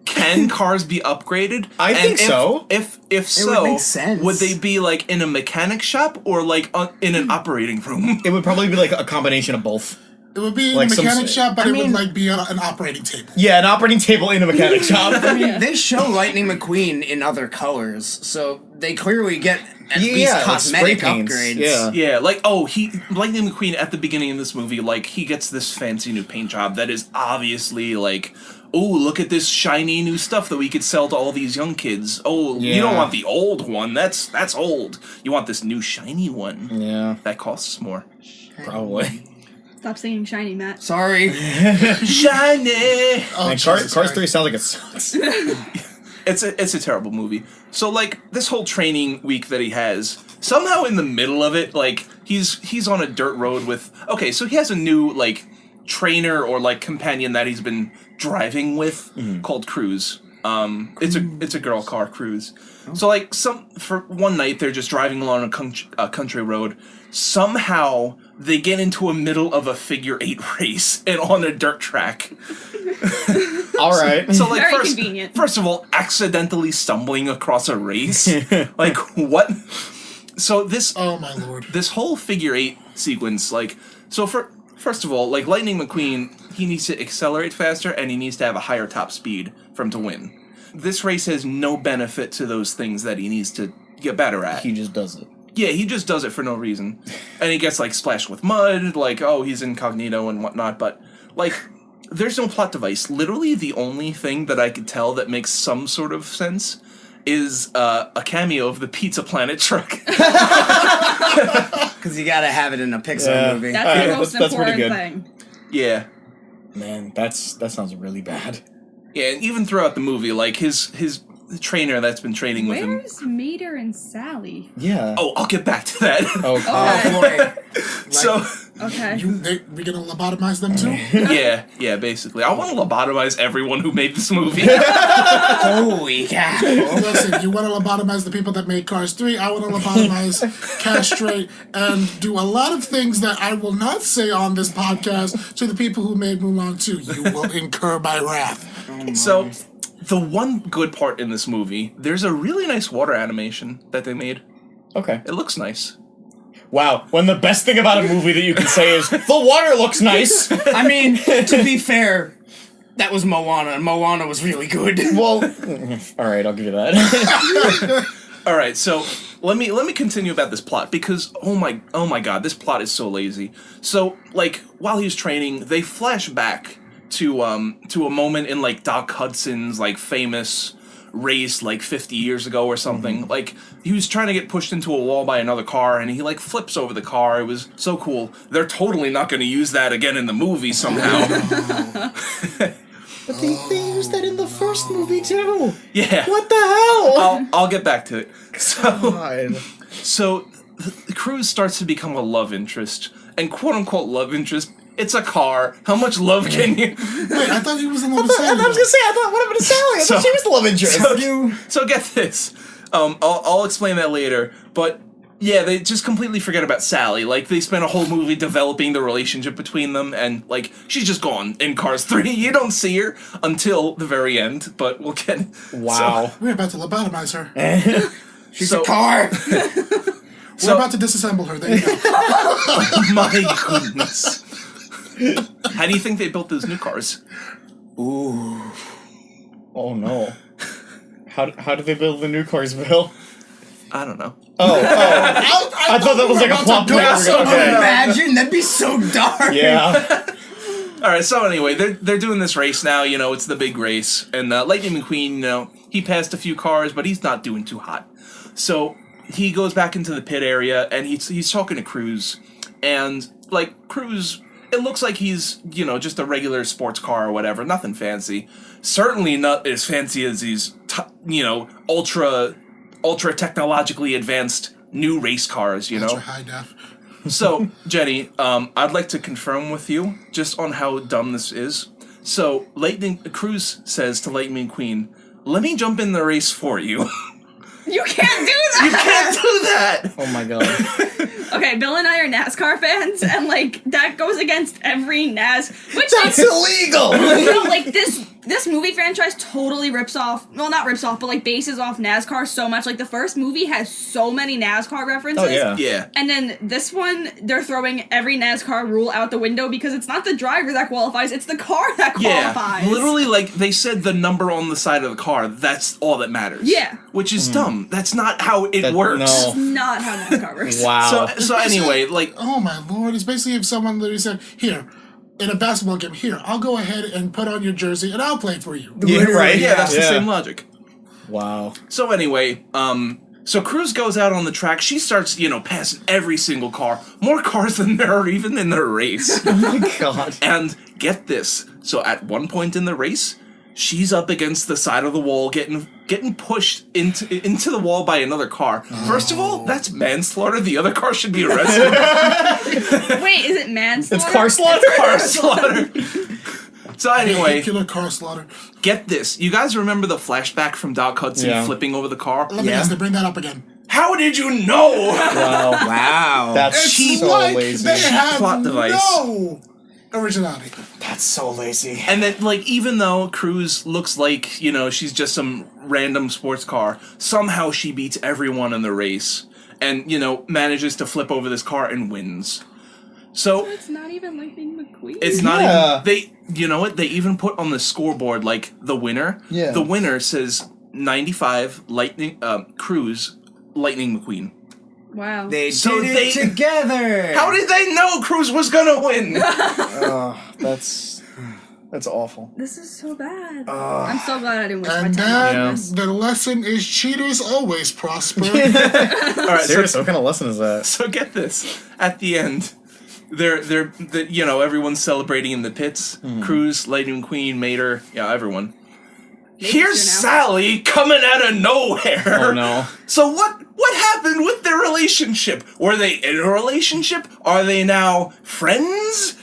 can cars be upgraded? I think so. If so, would make sense. would they be like in a mechanic shop or like in an operating room? It would probably be like a combination of both. It would be in Like a some mechanic s- shop, but I it mean- would like be on an operating table. Yeah, an operating table in a mechanic shop. They show Lightning McQueen in other colors, so they clearly get at least Yeah, like cosmetic spray paints, upgrades. yeah. Yeah, like Lightning McQueen at the beginning of this movie, like he gets this fancy new paint job that is obviously like, oh, look at this shiny new stuff that we could sell to all these young kids. Oh, you don't Yeah. want the old one. That's old. You want this new shiny one. Yeah, That costs more. probably. Stop singing shiny, Matt. Sorry. Shiny. Oh, And Jesus Cars Christ. 3 sounds like it sucks. It's a terrible movie. So like this whole training week that he has, somehow in the middle of it, like he's on a dirt road with so he has a new like trainer or like companion that he's been driving with called Cruz. It's a girl car, Cruz. So like for one night they're just driving along a country road. Somehow they get into a middle of a figure 8 race and on a dirt track. All right. So like Very convenient. first of all, accidentally stumbling across a race. Like what? So this Oh my lord. this whole figure 8 sequence, like first of all, like Lightning McQueen, he needs to accelerate faster and he needs to have a higher top speed for him to win. This race has no benefit to those things that he needs to get better at. He just does it. Yeah, he just does it for no reason. And he gets, like, splashed with mud, like, oh, he's incognito and whatnot, but, like, there's no plot device. Literally, the only thing that I could tell that makes some sort of sense is a cameo of the Pizza Planet truck. Because you gotta have it in a Pixar Yeah. movie. That's Alright, the most that's pretty important good. thing. Yeah. Man, that sounds really bad. Yeah, and even throughout the movie, like, his trainer that's been training with him... Where's Mater and Sally? Yeah. Oh, I'll get back to that. Oh, Okay. Boy. So... Okay. We gonna lobotomize them too? Yeah, basically. I want to lobotomize everyone who made this movie. Holy cow. Listen, you want to lobotomize the people that made Cars 3, I want to lobotomize, castrate, and do a lot of things that I will not say on this podcast to the people who made Mulan 2. You will incur my wrath. So, the one good part in this movie, there's a really nice water animation that they made. okay. It looks nice. Wow. When the best thing about a movie that you can say is the water looks nice. I mean, to be fair, that was Moana, and Moana was really good. Well, all right, I'll give you that. All right, so let me continue about this plot because oh my god, this plot is so lazy. So like while he's training, they flash back to a moment in like Doc Hudson's like famous race like 50 years ago or something. Like he was trying to get pushed into a wall by another car and he like flips over the car. It was so cool. They're totally not going to use that again in the movie somehow. But they used that in the first movie too. Yeah. What the hell? I'll get back to it. So God. So, the Cruz starts to become a love interest, and quote-unquote love interest, it's a car. How much love can you... Wait, I thought he was in love with I Sally. was gonna say, I thought, what happened to Sally? I thought she was the love interest. So get this. I'll explain that later, but yeah, they just completely forget about Sally. Like, they spent a whole movie developing the relationship between them, and, like, she's just gone in Cars 3. You don't see her until the very end, but we'll get... Wow. We're about to lobotomize her. She's So- a car. We're about to disassemble her. There you go. My goodness. How do you think they built those new cars? Ooh. Oh no. How did they build the new cars, Bill? I don't know. I thought that was like a plot point. Okay. Imagine, that'd be so dark. Yeah. All right, so anyway, they're doing this race now. You know, it's the big race, and Lightning McQueen, you know, he passed a few cars, but he's not doing too hot. So he goes back into the pit area, and he's talking to Cruz, and like Cruz, it looks like he's just a regular sports car or whatever, nothing fancy. Certainly not as fancy as these ultra technologically advanced new race cars. Ultra high def. So, Jenny, I'd like to confirm with you just on how dumb this is. So, Cruz says to Lightning McQueen, "Let me jump in the race for you." You can't do that! You can't do that! Oh my god. Okay, Bill and I are NASCAR fans, and, like, that goes against every which, That's illegal! like, this movie franchise totally rips off, well, not rips off, but, like, bases off NASCAR so much. Like, the first movie has so many NASCAR references. Oh, yeah. Yeah. And then this one, they're throwing every NASCAR rule out the window because it's not the driver that qualifies, it's the car that qualifies. Yeah, literally, like, they said the number on the side of the car, that's all that matters. Yeah. Which is dumb. That's not how it works. No. Not how NASCAR works. Wow. So anyway, like... Oh my lord, it's basically if someone literally said, here, in a basketball game, here, I'll go ahead and put on your jersey and I'll play for you. Yeah, right. Yeah, that's the same logic. Wow. So anyway, so Cruz goes out on the track. She starts, passing every single car. More cars than there are even in the race. Oh my god. And get this. So at one point in the race, she's up against the side of the wall, getting pushed into the wall by another car. First of all, that's manslaughter. The other car should be arrested. Wait, is it manslaughter? It's car slaughter? Car slaughter. So anyway, Vehicular car slaughter. get this. You guys remember the flashback from Doc Hudson Yeah. flipping over the car? Let me guess, they bring that up again. How did you know? Wow. Wow. That's It's so like lazy. they have Plot device. no originality. That's so lazy. And then, like, even though Cruz looks like, she's just some random sports car, somehow she beats everyone in the race and, manages to flip over this car and wins. So, It's not even Lightning McQueen. it's not Yeah. even... You know what? They even put on the scoreboard, like, the winner. Yeah. The winner says 95, Cruz, Lightning McQueen. Wow. They So did they- it together. How did they know Cruz was gonna win? That's awful. This is so bad. I'm so glad I didn't waste my And time then on this. the lesson is cheaters always prosper. All right, Seriously, what kind of lesson is that? So get this. At the end, everyone's celebrating in the pits. Cruz, Lightning McQueen, Mater, everyone. Mater's Here's here now. Sally coming out of nowhere. Oh no. So what happened with their relationship? Were they in a relationship? Are they now friends?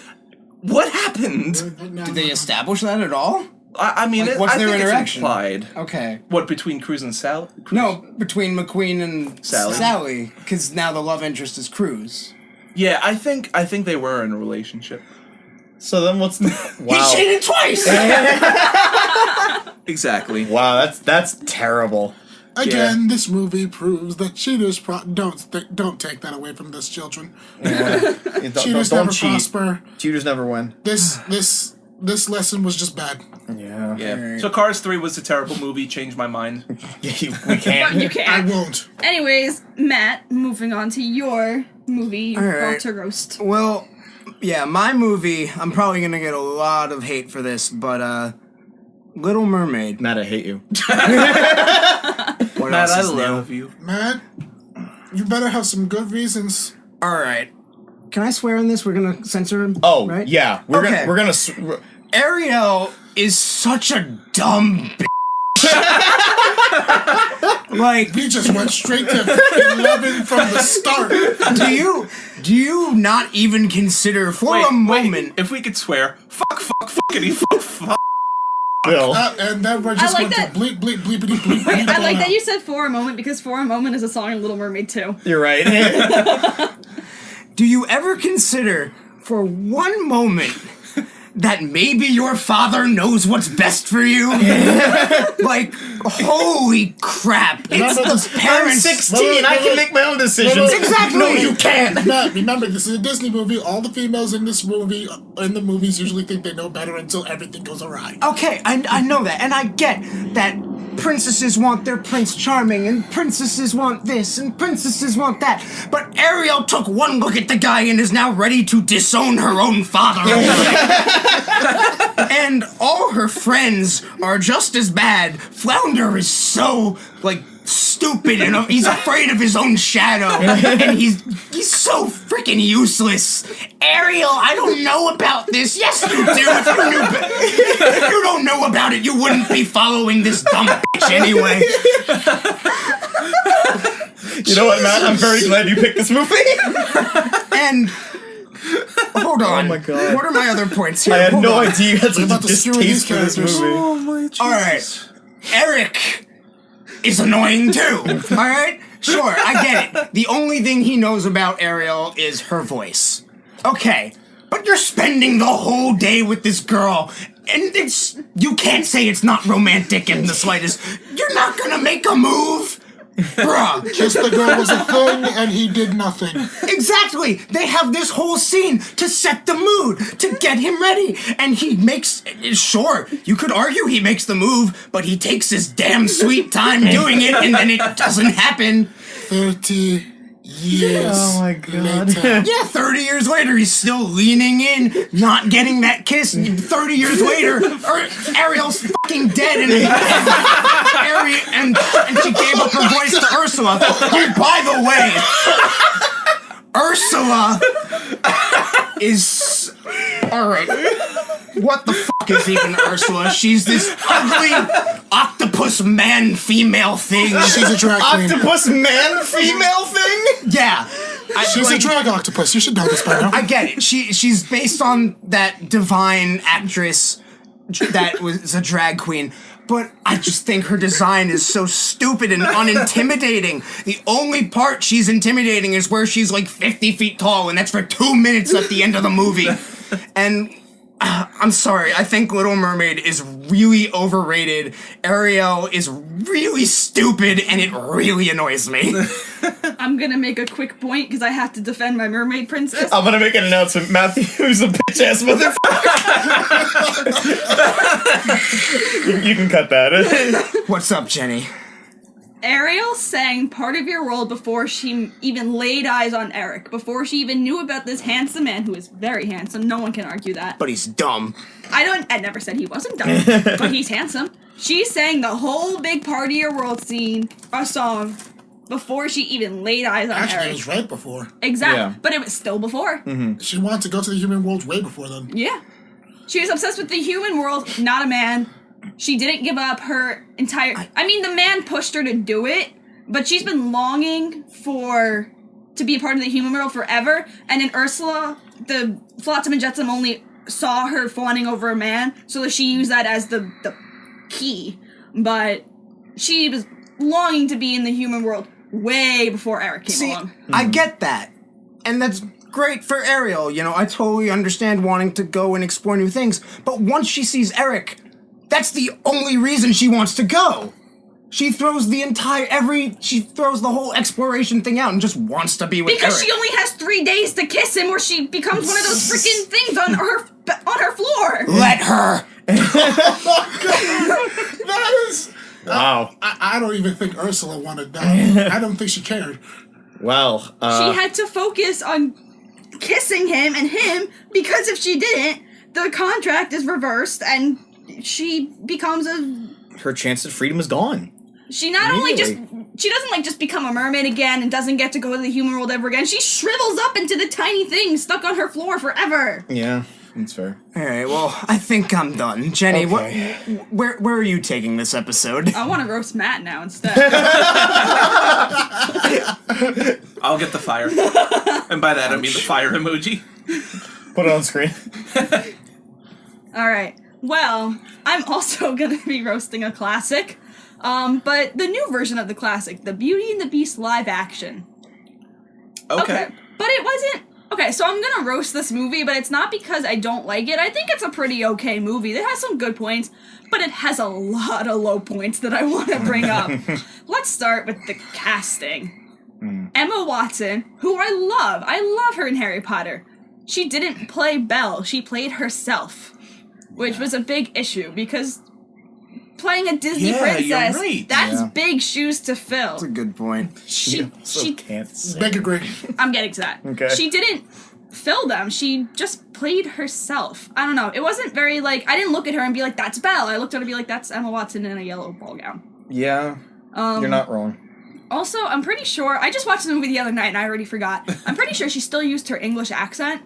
What happened? Did they establish that at all? I mean, Like, what's I their think interaction? It's implied. Okay. What, between Cruz and Sally? No, between McQueen and Sally. Sally, because now the love interest is Cruz. Yeah, I think they were in a relationship. So then what's the... Wow. He cheated twice. Exactly. Wow, that's terrible. Again, this movie proves that cheaters don't take that away from this children. Cheaters Don't never cheat. prosper. Cheaters never win. This lesson was just bad. Yeah. Yeah. Alright. So Cars 3 was a terrible movie, changed my mind. We But can't. you I can't. won't. Anyways, Matt, moving on to your movie, All right. Brought to Roast. Well, yeah, my movie, I'm probably going to get a lot of hate for this, but Little Mermaid. Matt, I hate you. What Matt, else I is new? love you. Matt, you better have some good reasons. All right. Can I swear in this? We're going to censor him? Oh, right? yeah. Okay. We're gonna Ariel is such a dumb bitch. Like, We just went straight to 11 from the start. do you not even consider for a moment? If we could swear, fuckity, fuck. Bill. And then we just like went that. to bleep, bleep, bleepity, bleep. Wait, I like that you said For a Moment because For a Moment is a song in Little Mermaid too. You're right. Do you ever consider for one moment that maybe your father knows what's best for you? Like, holy crap. It's the I'm parents. 16. I can make my own decisions. Exactly. No, you can't. Matt, remember, this is a Disney movie. All the females in this movie, in the movies, usually think they know better until everything goes awry. Okay, I know that, and I get that princesses want their Prince Charming, and princesses want this, and princesses want that, but Ariel took one look at the guy and is now ready to disown her own father. And all her friends are just as bad. Flounder is so, like, stupid stupid and he's afraid of his own shadow. And he's so freaking useless. Ariel, I don't know about this. Yes, you do. If you don't know about it, you wouldn't be following this dumb bitch anyway. You know what, Matt? I'm very glad you picked this movie. And hold on. Oh my God. What are my other points here? I had Hold no on. idea you had such a about to skewer these distaste for this characters. movie. Oh my Jesus. All right. Eric is annoying too. All right? Sure, I get it. The only thing he knows about Ariel is her voice. Okay. But you're spending the whole day with this girl, and you can't say it's not romantic in the slightest. You're not gonna make a move? Bruh. Kiss the girl was a thing, and he did nothing. Exactly! They have this whole scene to set the mood, to get him ready, and he makes... Sure, you could argue he makes the move, but he takes his damn sweet time doing it, and then it doesn't happen. 30 years Oh my God. later. Yeah, 30 years later, he's still leaning in, not getting that kiss. 30 years later, Ariel's fucking dead, and she gave up her voice to Ursula. Who, by the way, Ursula is... Alright. What the fuck is even Ursula? She's this ugly octopus man-female thing. She's a drag queen. Octopus man-female thing? Yeah. She's a drag octopus. You should know this by now. I get it. She's based on that divine actress that was a drag queen. But I just think her design is so stupid and unintimidating. The only part she's intimidating is where she's like 50 feet tall, and that's for 2 minutes at the end of the movie. And I'm sorry, I think Little Mermaid is really overrated. Ariel is really stupid, and it really annoys me. I'm gonna make a quick point because I have to defend my mermaid princess. I'm gonna make an announcement. Matthew's a bitch-ass motherfucker. you can cut that. What's up, Jenny? Ariel sang part of your world before she even laid eyes on Eric, before she even knew about this handsome man who is very handsome. No one can argue that. But he's dumb. I never said he wasn't dumb, but he's handsome. She sang the whole big part of your world song before she even laid eyes on Actually, it Eric. was right before. Exactly, Yeah. but it was still before. She wanted to go to the human world way before then. Yeah. She was obsessed with the human world, not a man. She didn't give up her entire... I mean, the man pushed her to do it, but she's been longing to be a part of the human world forever, and in Ursula, the Flotsam and Jetsam only saw her fawning over a man, so she used that as the key. But she was longing to be in the human world way before Eric came along. I get that. And that's great for Ariel. You know, I totally understand wanting to go and explore new things. But once she sees Eric, that's the only reason she wants to go. She throws the whole exploration thing out and just wants to be with Because Eric. she only has 3 days to kiss him, where she becomes one of those freaking things on her floor. Let her. That is... Wow. I don't even think Ursula wanted that. I don't think she cared. Well, She had to focus on kissing him and him, because if she didn't, the contract is reversed and she becomes her chance at freedom is gone. she not only just Really? she doesn't like just become a mermaid again and doesn't get to go to the human world ever again. She shrivels up into the tiny thing stuck on her floor forever. Yeah, that's fair. All right, well, I think I'm done. Jenny, Okay. where are you taking this episode? I want to roast Matt now instead. I'll get the fire. And by that I mean the fire emoji. Put it on screen. All right. Well, I'm also going to be roasting a classic, but the new version of the classic, the Beauty and the Beast live action. Okay. But it wasn't... Okay, so I'm going to roast this movie, but it's not because I don't like it. I think it's a pretty okay movie. It has some good points, but it has a lot of low points that I want to bring up. Let's start with the casting. Emma Watson, who I love her in Harry Potter. She didn't play Belle, she played herself. Which was a big issue, because playing a Disney Yeah, princess, you're right. that's Yeah. big shoes to fill. That's a good point. She can't say. Big agree. I'm getting to that. Okay. She didn't fill them, she just played herself. I don't know, it wasn't very, like, I didn't look at her and be like, that's Belle. I looked at her and be like, that's Emma Watson in a yellow ball gown. Yeah, you're not wrong. Also, I'm pretty sure I just watched the movie the other night and I already forgot. I'm pretty sure she still used her English accent.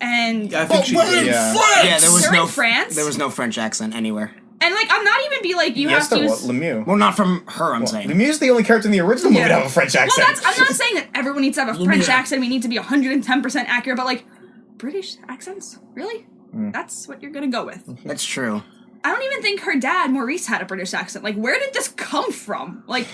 And Yeah, I think But she we're did. in Yeah. France! Yeah, there was They're no in France? There was no French accent anywhere. and like I'm not even be like you Yes, have there to was. use Lemieux. Well, not from her, I'm saying. Lemieux's the only character in the original movie to have a French accent. Well, I'm not saying that everyone needs to have a French Yeah. accent. We need to be 110% accurate, but like British accents, really? That's what you're gonna go with. That's true. I don't even think her dad Maurice had a British accent. Like, where did this come from? Like,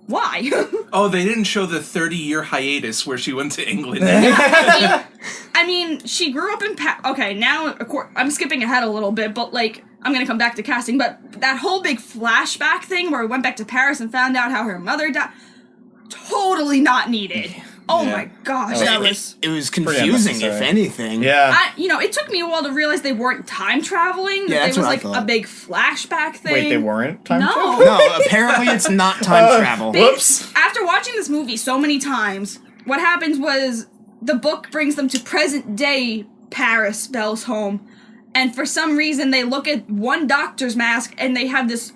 why? Oh, they didn't show the 30-year hiatus where she went to England. I mean, she grew up in okay, now I'm skipping ahead a little bit, but like I'm gonna come back to casting. But that whole big flashback thing where we went back to Paris and found out how her mother died, totally not needed. Oh Yeah. my gosh, Oh, that It, was. it was confusing, if unnecessary. anything. Yeah. It took me a while to realize they weren't time traveling. Yeah, That that's it was what I like thought. a big flashback thing. Wait, they weren't time No. travel? No, apparently it's not time travel. Whoops. After watching this movie so many times, what happens was the book brings them to present day Paris, Belle's home, and for some reason they look at one doctor's mask and they have this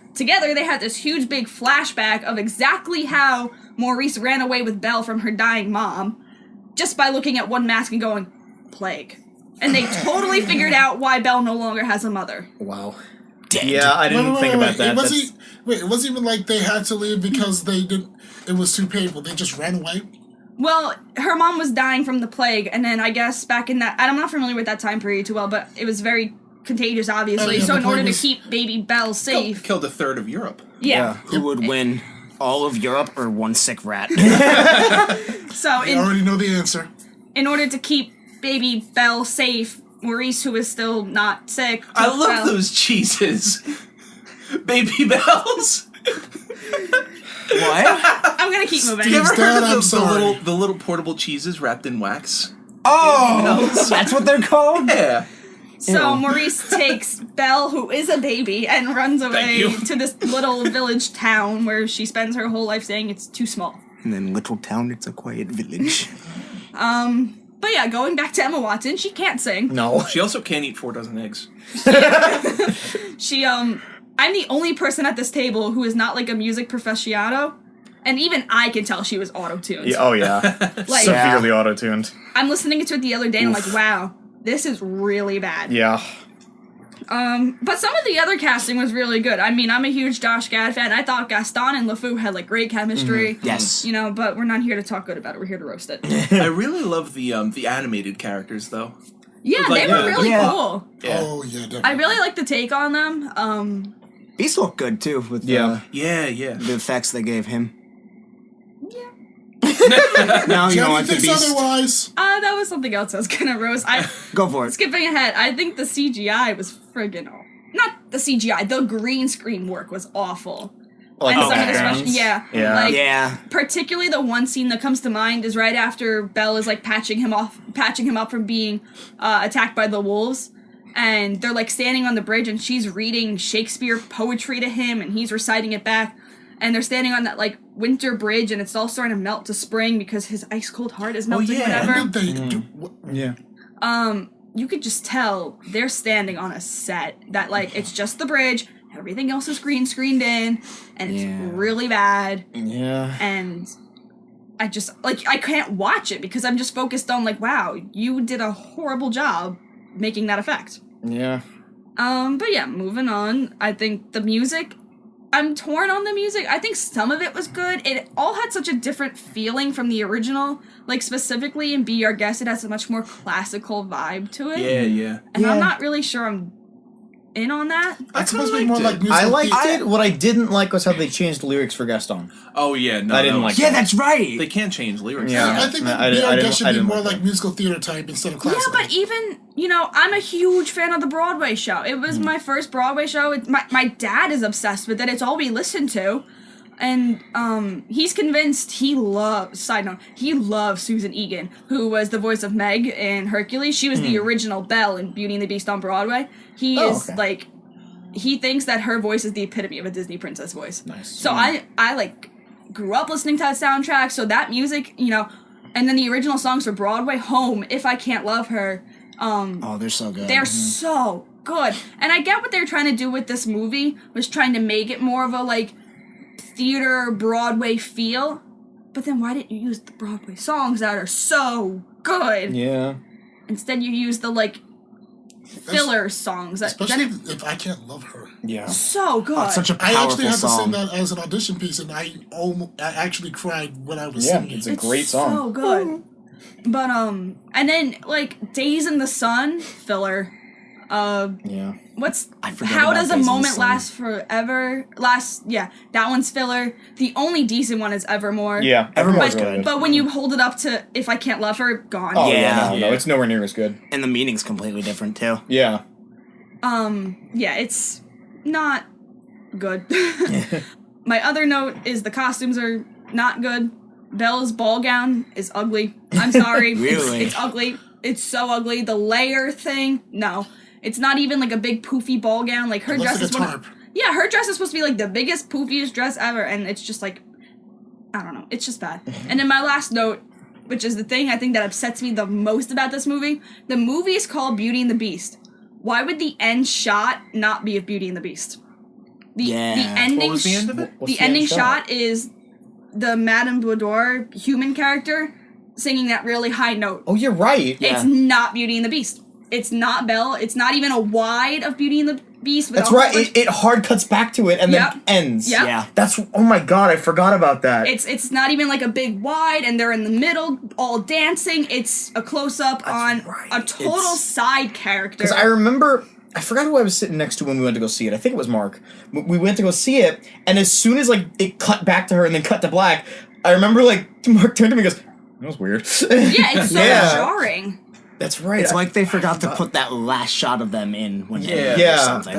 huge big flashback of exactly how Maurice ran away with Belle from her dying mom just by looking at one mask and going, plague. And they totally figured out why Belle no longer has a mother. Wow. Dead. Yeah, I didn't think about that. It wasn't, That's- it wasn't even like they had to leave because it was too painful. They just ran away. Well, her mom was dying from the plague, and then I guess back in that, I'm not familiar with that time period too well, but it was very contagious, obviously. Oh, yeah, so the in order plague to was- keep baby Belle safe, Killed a third of Europe. yeah. Who would win? All of Europe or one sick rat? So I already know the answer. in order to keep baby Belle safe, Maurice, who is still not sick, I took love Belle- those cheeses. Baby bells. What? I'm gonna keep moving. You ever Dad, heard I'm of sorry. the little portable cheeses wrapped in wax? Oh, that's what they're called? Yeah. So Ew. Maurice takes Belle, who is a baby, and runs away you. to this little village town where she spends her whole life saying it's too small. And then little town, it's a quiet village. But yeah, going back to Emma Watson, she can't sing. No. She also can't eat 4 dozen eggs. She, I'm the only person at this table who is not like a music professional, and even I can tell she was auto-tuned. Yeah, oh, yeah. Like, Severely auto-tuned. I'm listening to it the other day and I'm like, wow, this is really bad. Yeah. But some of the other casting was really good. I mean, I'm a huge Josh Gad fan. I thought Gaston and LeFou had like great chemistry. Yes. You know, but we're not here to talk good about it. We're here to roast it. I really love the animated characters though. Yeah, Like, they were really yeah. cool. Yeah. Oh, yeah, definitely. I really like the take on them. These look good too with Yeah. Yeah, yeah. the effects they gave him. Yeah. Now you don't Jenny like the thinks beast. otherwise. That was something else I was gonna roast. Go for it. Skipping ahead, I think the CGI was friggin' not the CGI, the green screen work was awful. Like And the some of the backgrounds? special, yeah, Yeah. like Yeah. particularly the one scene that comes to mind is right after Belle is like patching him up from being attacked by the wolves, and they're like standing on the bridge, and she's reading Shakespeare poetry to him, and he's reciting it back, and they're standing on that like winter bridge, and it's all starting to melt to spring because his ice cold heart is melting, yeah. whatever. What did they do? Yeah. You could just tell they're standing on a set that like it's just the bridge, everything else is green screened in, and it's Yeah. really bad, Yeah. and I just like I can't watch it because I'm just focused on like, wow, you did a horrible job making that effect. Yeah. But yeah, moving on. I think the music, I'm torn on the music. I think some of it was good. It all had such a different feeling from the original. Like specifically in Be Our Guest, it has a much more classical vibe to it. Yeah, yeah. And I'm Yeah. not really sure I'm in on that. It's supposed to be more like musical I liked theater. it. What I didn't like was how they changed the lyrics for Gaston. Oh yeah, no. I didn't no. like Yeah, that's right. They can't change lyrics. Yeah. I think No, that I Be Our didn't- Guest should I be didn't more like like that. musical theater type instead of classical. Yeah, but even, I'm a huge fan of the Broadway show. It was my first Broadway show. My dad is obsessed with it. It's all we listen to. And he's convinced he loves Susan Egan, who was the voice of Meg in Hercules. She was the original Belle in Beauty and the Beast on Broadway. He Oh, is okay. like, he thinks that her voice is the epitome of a Disney princess voice. Nice. So I like grew up listening to that soundtrack, so that music, and then the original songs for Broadway, Home, If I Can't Love Her, Oh, they're so good. they're so good. And I get what they're trying to do with this movie, was trying to make it more of a like theater Broadway feel. But then why didn't you use the Broadway songs that are so good? Yeah. Instead, you use the like filler songs that Especially if I Can't Love Her. Yeah. so good. Oh, it's such a I powerful actually had to song. sing that as an audition piece, and I actually cried when I was Yeah, singing. it's a great song. So good. But and then like Days in the Sun filler. Yeah. What's I forget how about does a Days in the moment Sun. last forever? That one's filler. The only decent one is Evermore. Yeah. Evermore's But, good. but when you hold it up to If I Can't Love Her, gone. Oh, Yeah. no, it's nowhere near as good. And the meaning's completely different too. Yeah. Yeah, it's not good. My other note is the costumes are not good. Belle's ball gown is ugly. I'm sorry. Really? It's ugly. It's so ugly. The layer thing, no. It's not even like a big poofy ball gown. Like her It looks dress like is a one tarp. yeah, her dress is supposed to be like the biggest, poofiest dress ever, and it's just like, I don't know, it's just bad. And then my last note, which is the thing I think that upsets me the most about this movie, the movie is called Beauty and the Beast. Why would the end shot not be of Beauty and the Beast? The Yeah. ending What was the end of it? What's the the end ending shot? shot is the Madame Boudoir human character singing that really high note. Oh, you're right. Yeah. It's not Beauty and the Beast. It's not Belle. It's not even a wide of Beauty and the Beast. with That's a whole right. bunch- It hard cuts back to it and Yep. then ends. Yep. Yeah. That's, oh my god, I forgot about that. It's not even like a big wide, and they're in the middle, all dancing. It's a close up on right. a total It's- side character. Because I remember, I forgot who I was sitting next to when we went to go see it. I think it was Mark. We went to go see it, and as soon as like it cut back to her and then cut to black, I remember like Mark turned to me and goes, "That was weird." Yeah, it's so Yeah. jarring. That's right. It's like they forgot to put that last shot of them in when Yeah. they or yeah, something.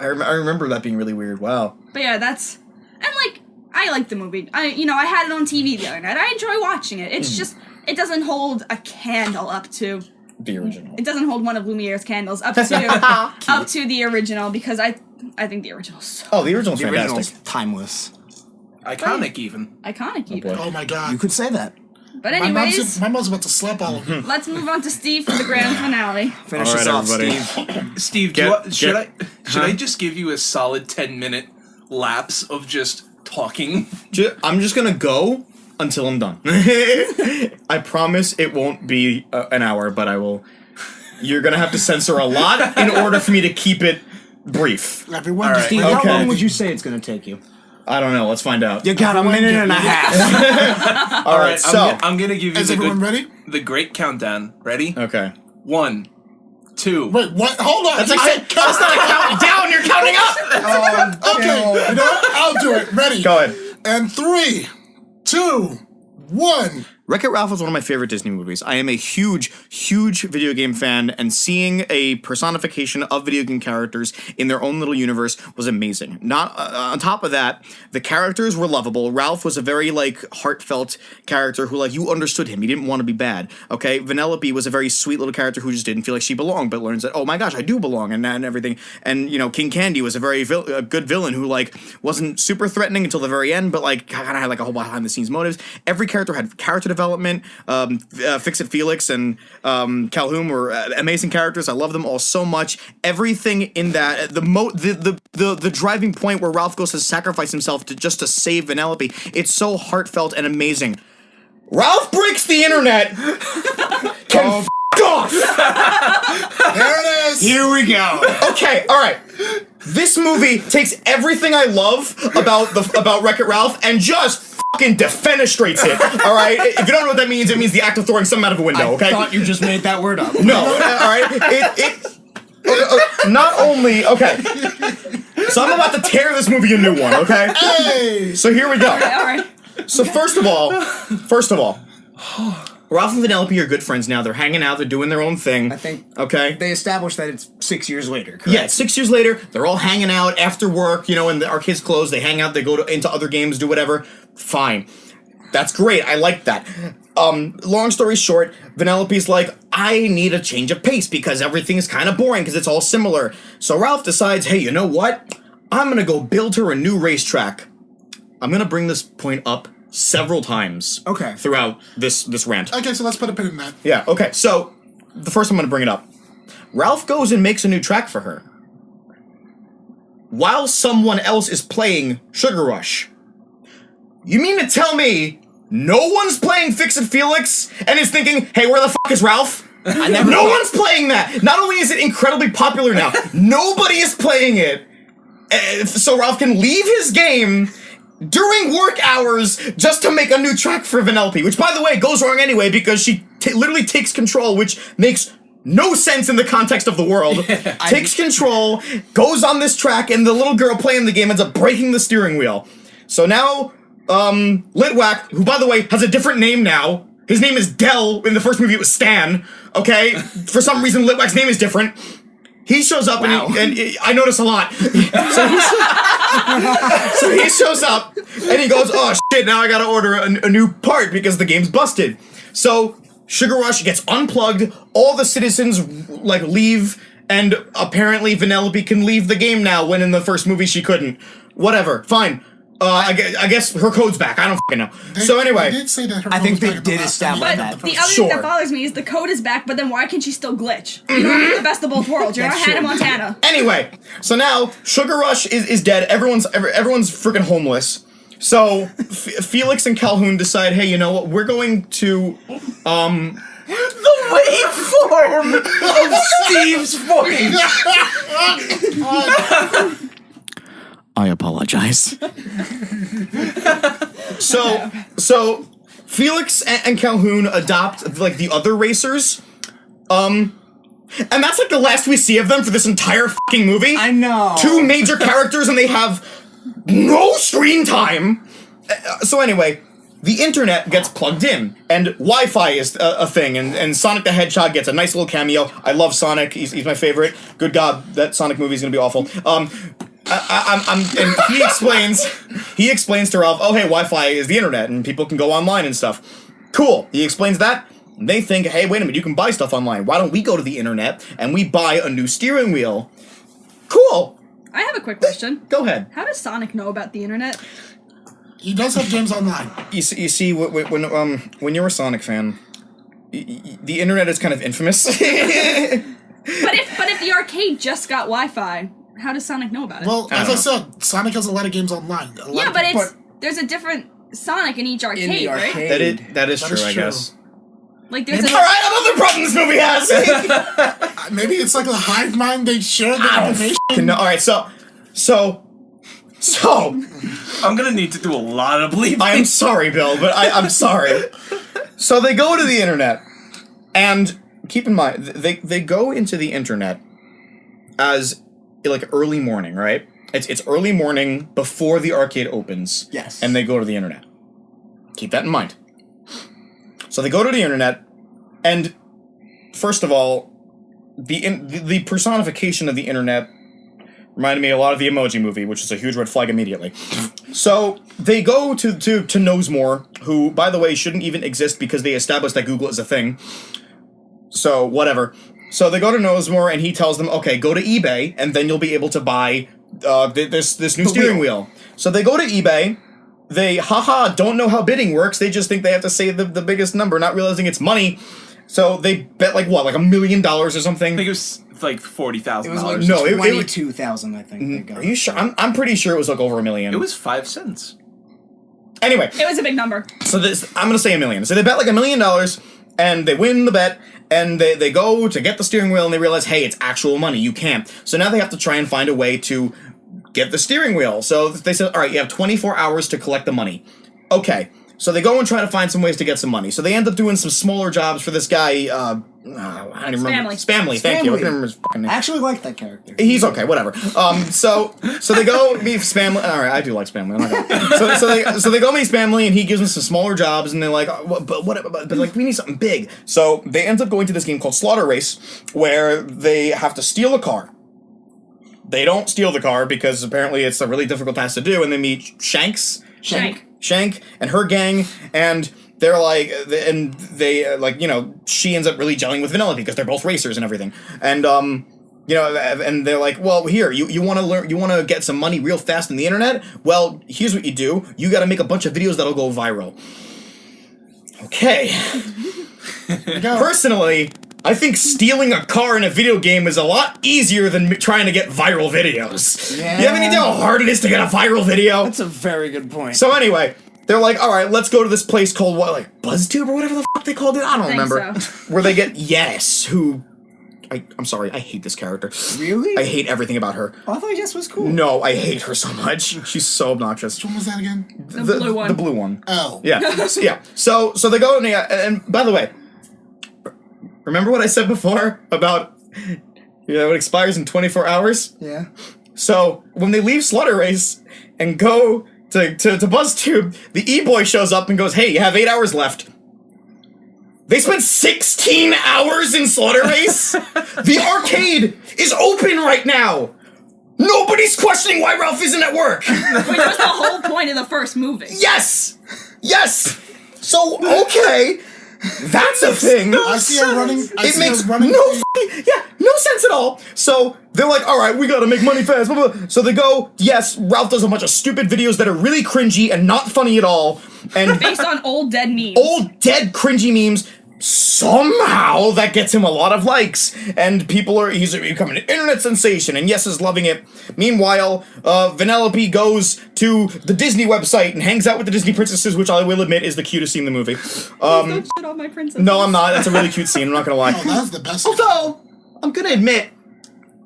I remember that being really weird. Wow. But yeah, that's and like I like the movie. I had it on TV the other night. I enjoy watching it. It's just it doesn't hold a candle up to. The original. It doesn't hold one of Lumiere's candles up to the original because I think the original's so Oh, the original's The fantastic. original's timeless. Iconic, even. iconic even. boy. Oh my god. You could say that. But My anyways, mom's about to slap all of them. let's move on to Steve for the grand finale. Finish All us right, off, everybody. Steve. Steve, should I just give you a solid 10-minute lapse of just talking? I'm just gonna go until I'm done. I promise it won't be an hour, but I will. You're gonna have to censor a lot in order for me to keep it brief. Everyone, All right. just Steve, wait. Okay. how long would you say it's going to take you? I don't know. Let's find out. You got a minute and a half. All right. So I'm gonna give you Is everyone ready? the great countdown. Ready? okay. 1, 2. Wait, what? Hold on. That's not counting down. You're counting up. Okay, you know what? I'll do it. Ready? Go ahead. And 3, 2, 1. Wreck-It Ralph is one of my favorite Disney movies. I am a huge, huge video game fan, and seeing a personification of video game characters in their own little universe was amazing. Not on top of that, the characters were lovable. Ralph was a very like heartfelt character who like you understood him. He didn't want to be bad. Okay, Vanellope was a very sweet little character who just didn't feel like she belonged, but learns that oh my gosh, I do belong and everything. And you know, King Candy was a very a good villain who like wasn't super threatening until the very end, but like kind of had like a whole behind the scenes motives. Every character had character development. Fix-It Felix and Calhoun were amazing characters. I love them all so much. Everything in that, the driving point where Ralph goes to sacrifice himself to save Vanellope. It's so heartfelt and amazing. Ralph breaks the internet. Can f*** off. There it is. Here we go. Okay, all right. This movie takes everything I love about Wreck-It Ralph and just fucking defenestrates it. All right. If you don't know what that means, it means the actor throwing something out of a window. Okay. I thought you just made that word up. No. All right. Not only okay. So I'm about to tear this movie a new one. Okay. Hey. So here we go. All right. So first of all, Ralph and Vanellope are good friends now. They're hanging out. They're doing their own thing. I think Okay. they established that it's 6 years later, correct? Yeah, 6 years later, they're all hanging out after work, you know, and our kids close, they hang out, they go into other games, do whatever. Fine. That's great. I like that. Long story short, Vanellope's like, I need a change of pace because everything's kind of boring because it's all similar. So Ralph decides, hey, you know what? I'm going to go build her a new racetrack. I'm going to bring this point up several times Okay. throughout this rant. Okay, so let's put a pin in that. Yeah, okay, so the first I'm going to bring it up. Ralph goes and makes a new track for her. while someone else is playing Sugar Rush. You mean to tell me no one's playing Fix It Felix and is thinking, hey, where the fuck is Ralph? No one's playing that! Not only is it incredibly popular now, nobody is playing it. So Ralph can leave his game during work hours just to make a new track for Vanellope, which, by the way, goes wrong anyway because she literally takes control, which makes no sense in the context of the world. Takes control, goes on this track, and the little girl playing the game ends up breaking the steering wheel. So now, Litwack, who, by the way, has a different name now. His name is Del. In the first movie, it was Stan. Okay? For some reason, Litwack's name is different. He shows up, and I notice a lot. So he shows up, and he goes, oh, shit, now I gotta order a new part because the game's busted. So Sugar Rush gets unplugged, all the citizens, like, leave, and apparently Vanellope can leave the game now, when in the first movie she couldn't. Whatever, fine. I guess her code's back. I don't fucking know. So anyway, they did say that her I think code was they back did establish But that. the other thing that bothers me is the code is back, but then why can she still glitch? You don't have the best of both worlds. You're not That's Hannah true. Montana. anyway, so now Sugar Rush is dead. Everyone's freaking homeless. So Felix and Calhoun decide, hey, you know what? We're going to The waveform of Steve's voice. I apologize. So Felix and Calhoun adopt like the other racers. And that's like the last we see of them for this entire fucking movie. I know. 2 major characters and they have no screen time. So anyway, the internet gets plugged in, and Wi-Fi is a thing, and Sonic the Hedgehog gets a nice little cameo. I love Sonic; he's my favorite. Good God, that Sonic movie is gonna be awful. And he explains to Ralph, oh hey, Wi-Fi is the internet, and people can go online and stuff. Cool. He explains that. And they think, hey, wait a minute, you can buy stuff online. Why don't we go to the internet and we buy a new steering wheel? Cool. I have a quick question. Go ahead. How does Sonic know about the internet? He does have games online. You see, when you're a Sonic fan, the internet is kind of infamous. But if the arcade just got Wi-Fi, how does Sonic know about it? Well, I as don't I said, Sonic has a lot of games online. yeah, but there's a different Sonic in each arcade, In the right? arcade. that is That true, is I true. guess. Like there's All right, another problem this movie has. Maybe it's like a hive mind. They share the information. No, all right, so I'm gonna need to do a lot of bleeping. I'm sorry, Bill, but I'm sorry. So they go to the internet, and keep in mind they go into the internet as like early morning, right? It's early morning before the arcade opens. Yes. And they go to the internet. Keep that in mind. So they go to the internet, and first of all, the personification of the internet reminded me a lot of the Emoji Movie, which is a huge red flag immediately. So they go to Knowsmore, who, by the way, shouldn't even exist because they established that Google is a thing. So, whatever. So they go to Knowsmore, and he tells them, okay, go to eBay, and then you'll be able to buy this new steering wheel. So they go to eBay. They, don't know how bidding works. They just think they have to say the biggest number, not realizing it's money. So they bet, like $1 million or something? I think it was like $40,000. It was like No, it- 22,000, I think. They got. Are you sure? I'm pretty sure it was like over $1 million. It was 5 cents. Anyway, it was a big number. so I'm gonna say $1 million. So they bet like $1 million, and they win the bet, and they go to get the steering wheel, and they realize, hey, it's actual money. You can't. So now they have to try and find a way to get the steering wheel. So they said, all right, you have 24 hours to collect the money. Okay. So they go and try to find some ways to get some money. So they end up doing some smaller jobs for this guy, I don't even remember. Spamley, thank you. I can't remember his fucking name. I actually like that character. He's okay, whatever. So they go meet Spamley. All right, I do like Spamley. I'm not gonna. So they go meet Spamley, and he gives them some smaller jobs, and they're like, but like we need something big. So they end up going to this game called Slaughter Race, where they have to steal a car. They don't steal the car because apparently it's a really difficult task to do, and they meet Shank and her gang, and they're like, and they like, she ends up really gelling with Vanellope because they're both racers and everything, and and they're like, well, here, you want to learn, you want to get some money real fast in the internet? Well, here's what you do: you got to make a bunch of videos that'll go viral. Okay. Personally, I think stealing a car in a video game is a lot easier than trying to get viral videos. Yeah. You have any idea how hard it is to get a viral video? That's a very good point. So anyway, they're like, all right, let's go to this place called what, like BuzzTube or whatever the fuck they called it? I don't think remember. so. Where they get Yes, who... I'm sorry, I hate this character. Really? I hate everything about her. Oh, I thought Jess was cool. No, I hate her so much. She's so obnoxious. Which one was that again? The blue one. The blue one. Oh. Yeah. So they go and by the way, remember what I said before about it expires in 24 hours? Yeah. So when they leave Slaughter Race and go to BuzzTube, the E-boy shows up and goes, "Hey, you have 8 hours left." They spent 16 hours in Slaughter Race? The arcade is open right now! Nobody's questioning why Ralph isn't at work! Which was the whole point of the first movie. Yes! Yes! So, okay, that's a thing. I see her running. It makes no sense at all. So they're like, all right, we gotta make money fast. Blah, blah. So they go. Yes, Ralph does a bunch of stupid videos that are really cringy and not funny at all, and Based on old dead memes. old dead cringy memes. Somehow that gets him a lot of likes, and he's becoming an internet sensation, and Yes is loving it. Meanwhile, Vanellope goes to the Disney website and hangs out with the Disney princesses, which I will admit is the cutest scene in the movie. Don't shit on my princess. No, I'm not. That's a really cute scene. I'm not gonna lie. Oh, that's the best. Although, I'm gonna admit,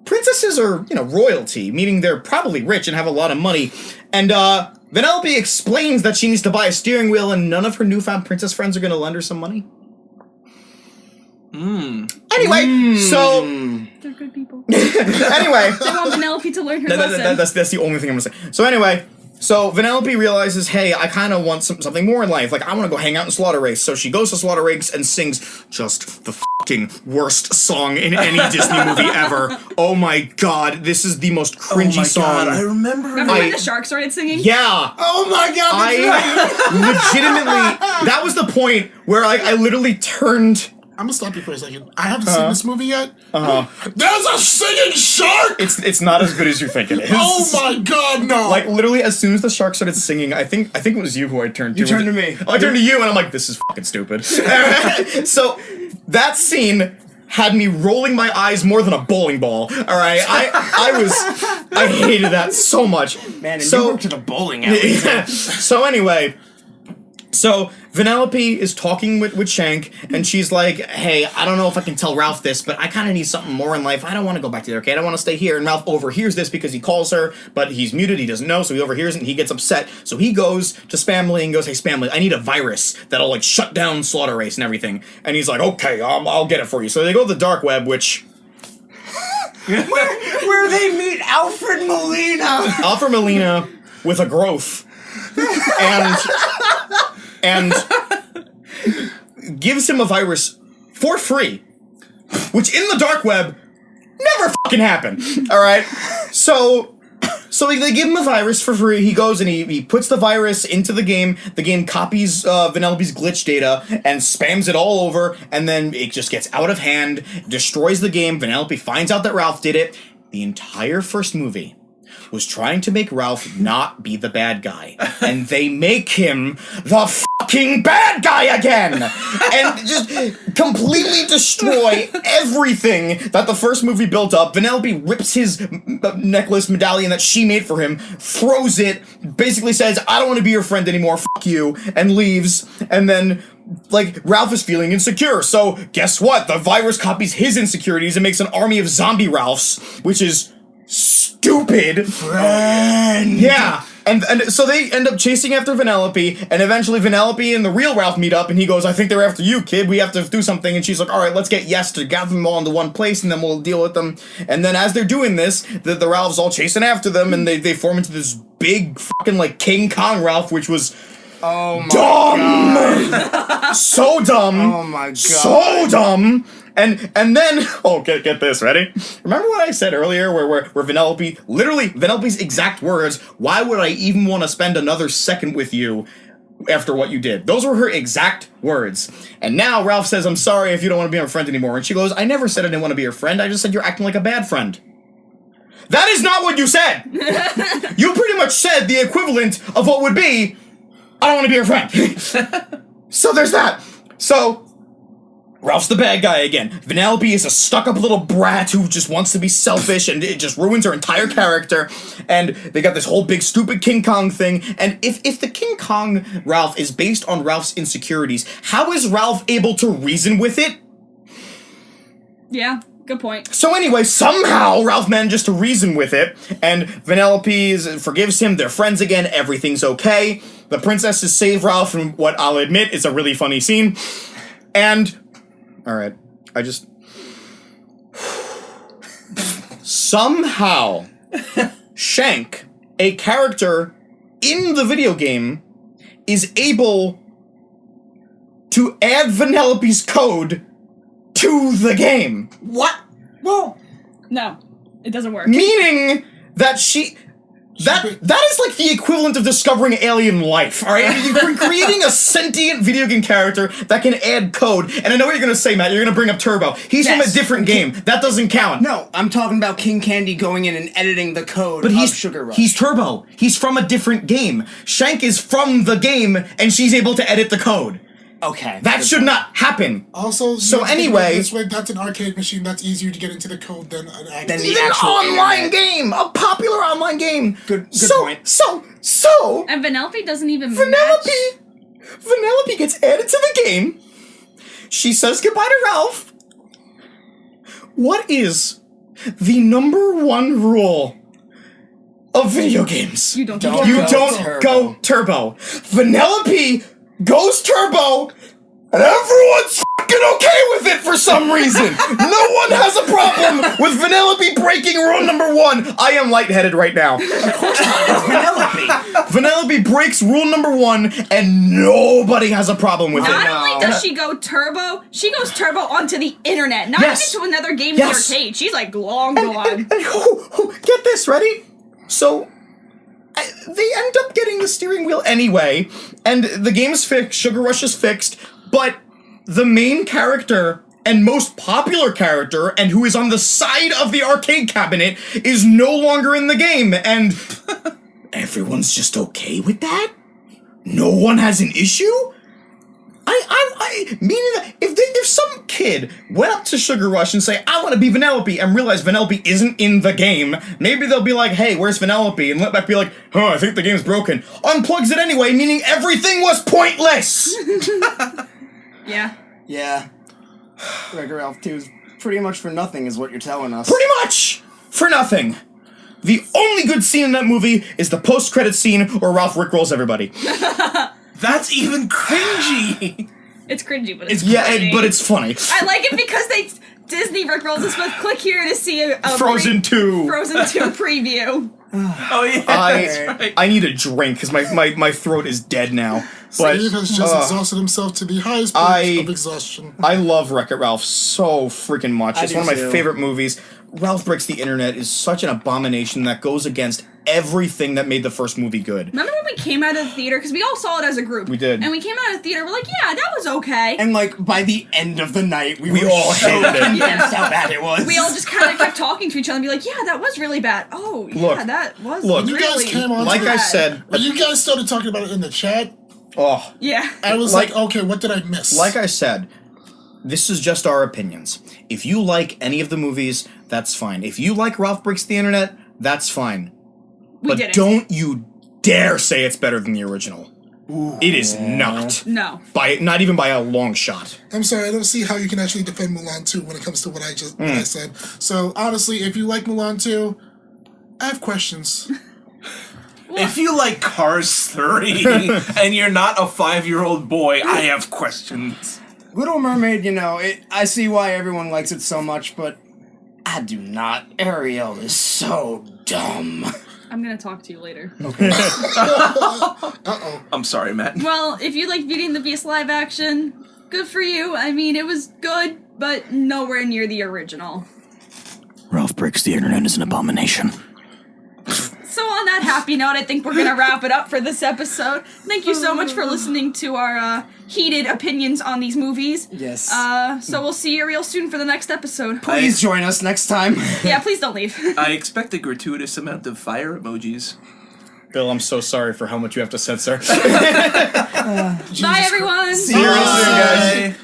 princesses are, royalty, meaning they're probably rich and have a lot of money. And, Vanellope explains that she needs to buy a steering wheel and none of her newfound princess friends are gonna lend her some money. Anyway, so... They're good people. Anyway... They want Vanellope to learn her lesson. That's the only thing I'm gonna say. So anyway... So Vanellope realizes, hey, I kind of want something more in life. Like, I want to go hang out in Slaughter Race. So she goes to Slaughter Race and sings just the fucking worst song in any Disney movie ever. Oh my god, this is the most cringy song. God, I remember. Remember when the shark started singing? Yeah. Oh my god! Legitimately, that was the point where I literally turned... I'm gonna stop you for a second. I haven't seen this movie yet. Uh-huh. There's a singing shark! It's not as good as you think it is. Oh my god, no! Like, literally, as soon as the shark started singing, I think it was you who I turned to. You turned to me. I turned to you, and I'm like, this is fucking stupid. So, that scene had me rolling my eyes more than a bowling ball. Alright, I hated that so much. Man, and you worked at a bowling alley. Yeah. So anyway, Vanellope is talking with Shank, and she's like, hey, I don't know if I can tell Ralph this, but I kind of need something more in life. I don't want to go back to the arcade. I want to stay here. And Ralph overhears this because he calls her, but he's muted. He doesn't know, so he overhears it, and he gets upset. So he goes to Spamley and goes, hey, Spamley, I need a virus that'll, like, shut down Slaughter Race and everything. And he's like, okay, I'll get it for you. So they go to the dark web, which... where they meet Alfred Molina. Alfred Molina with a growth. And gives him a virus for free, which in the dark web never fucking happened. All right, so they give him a virus for free. He goes and he puts the virus into the game. The game copies Vanellope's glitch data and spams it all over, and then it just gets out of hand, destroys the game. Vanellope finds out that Ralph did it. The entire first movie was trying to make Ralph not be the bad guy. And they make him the fucking bad guy again! And just completely destroy everything that the first movie built up. Vanellope rips his necklace medallion that she made for him, throws it, basically says, I don't want to be your friend anymore, fuck you, and leaves. And then... like, Ralph is feeling insecure, so guess what? The virus copies his insecurities and makes an army of zombie Ralphs, which is stupid. Friend. Yeah. And so they end up chasing after Vanellope, and eventually Vanellope and the real Ralph meet up, and he goes, I think they're after you, kid. We have to do something. And she's like, all right, let's get Yes to gather them all into one place, and then we'll deal with them. And then as they're doing this, the Ralphs all chasing after them, and they form into this big fucking, like, King Kong Ralph, which was... oh my dumb! So dumb! Oh my god. So dumb! And then, get this, ready? Remember what I said earlier where Vanellope, literally, Vanellope's exact words, why would I even want to spend another second with you after what you did? Those were her exact words. And now Ralph says, I'm sorry if you don't want to be my friend anymore. And she goes, I never said I didn't want to be your friend, I just said you're acting like a bad friend. That is not what you said! You pretty much said the equivalent of what would be, I don't want to be your friend. So there's that. So... Ralph's the bad guy again. Vanellope is a stuck-up little brat who just wants to be selfish, and it just ruins her entire character. And they got this whole big stupid King Kong thing. And if the King Kong Ralph is based on Ralph's insecurities, how is Ralph able to reason with it? Yeah, good point. So anyway, somehow Ralph manages to reason with it, and Vanellope forgives him, they're friends again, everything's okay. The princesses save Ralph from what I'll admit is a really funny scene. And... Alright, somehow, Shank, a character in the video game, is able to add Vanellope's code to the game. What? Well, No, it doesn't work. Meaning that that is like the equivalent of discovering alien life, alright? You're creating a sentient video game character that can add code. And I know what you're gonna say, Matt. You're gonna bring up Turbo. He's from a Yes. different game. That doesn't count. no, I'm talking about King Candy going in and editing the code But of he's Sugar Rush. He's Turbo. He's from a different game. Shank is from the game, and she's able to edit the code. okay. That good should point. not happen. Also, So you have to think of it anyway- this way, that's an arcade machine. That's easier to get into the code than an actual. Than the Even an actual online internet. game, a popular online game. Good so, point. So, And Vanellope doesn't even Vanellope gets added to the game. She says goodbye to Ralph. What is the number one rule of video games? You don't Don't You go don't turbo. go turbo. Vanellope goes turbo, and everyone's fucking okay with it for some reason. No one has a problem with Vanellope breaking rule number one. I am lightheaded right now. Vanellope. Vanellope breaks rule number one, and nobody has a problem with Not it. only does she go turbo, she goes turbo onto the internet, not Yes. even to another game Yes. in the arcade. She's like long gone. And get this, ready? So, they end up getting the steering wheel anyway, and the game's fixed, Sugar Rush is fixed, but the main character and most popular character, and who is on the side of the arcade cabinet, is no longer in the game, and everyone's just okay with that? No one has an issue? Meaning that if some kid went up to Sugar Rush and say, I want to be Vanellope, and realize Vanellope isn't in the game, maybe they'll be like, hey, where's Vanellope? And let back be like, oh, I think the game's broken. Unplugs it anyway, meaning everything was pointless! Yeah. Yeah. Wreck-It Ralph 2 is pretty much for nothing, is what you're telling us. Pretty much! For nothing. The only good scene in that movie is the post-credit scene where Ralph rickrolls everybody. That's even cringy. It's cringy, but it's Yeah, funny. but it's funny. I like it because Disney Rickrolls us with click here to see a Frozen 2. Frozen 2 preview. Oh yeah, I that's right. I need a drink because my throat is dead now. But Steve has just exhausted himself to the highest point of exhaustion. I love Wreck-It Ralph so freaking much. I It's do one of my too. favorite movies. Ralph Breaks the Internet is such an abomination that goes against everything that made the first movie good. Remember when we came out of the theater? Because we all saw it as a group. We did. And we came out of the theater, we're like, yeah, that was okay. And like by the end of the night, we were all so hated it. convinced how bad it was. we all just kind of kept talking to each other and be like, yeah, that was really bad. Oh, yeah, Look, that was look. You really guys came on Like to I that. said, When you guys started talking about it in the chat, oh, Yeah. I was like, okay, what did I miss? like I said, this is just our opinions. If you like any of the movies, that's fine. If you like Ralph Breaks the Internet, that's fine. We But didn't. don't you dare say it's better than the original. It is not. No. Not even by a long shot. I'm sorry, I don't see how you can actually defend Mulan 2 when it comes to what I said. So honestly, if you like Mulan 2, I have questions. If you like Cars 3 and you're not a 5-year-old boy, I have questions. Little Mermaid, I see why everyone likes it so much, but I do not. Ariel is so dumb. I'm going to talk to you later. I'm sorry, Matt. Well, if you like Beauty and the Beast live action, good for you. I mean, it was good, but nowhere near the original. Ralph Breaks the Internet is an abomination. So on that happy note, I think we're going to wrap it up for this episode. Thank you so much for listening to our heated opinions on these movies. Yes. So we'll see you real soon for the next episode. Please join us next time. Yeah, please don't leave. I expect a gratuitous amount of fire emojis. Bill, I'm so sorry for how much you have to censor. Bye, everyone. See you real soon, guys. Bye.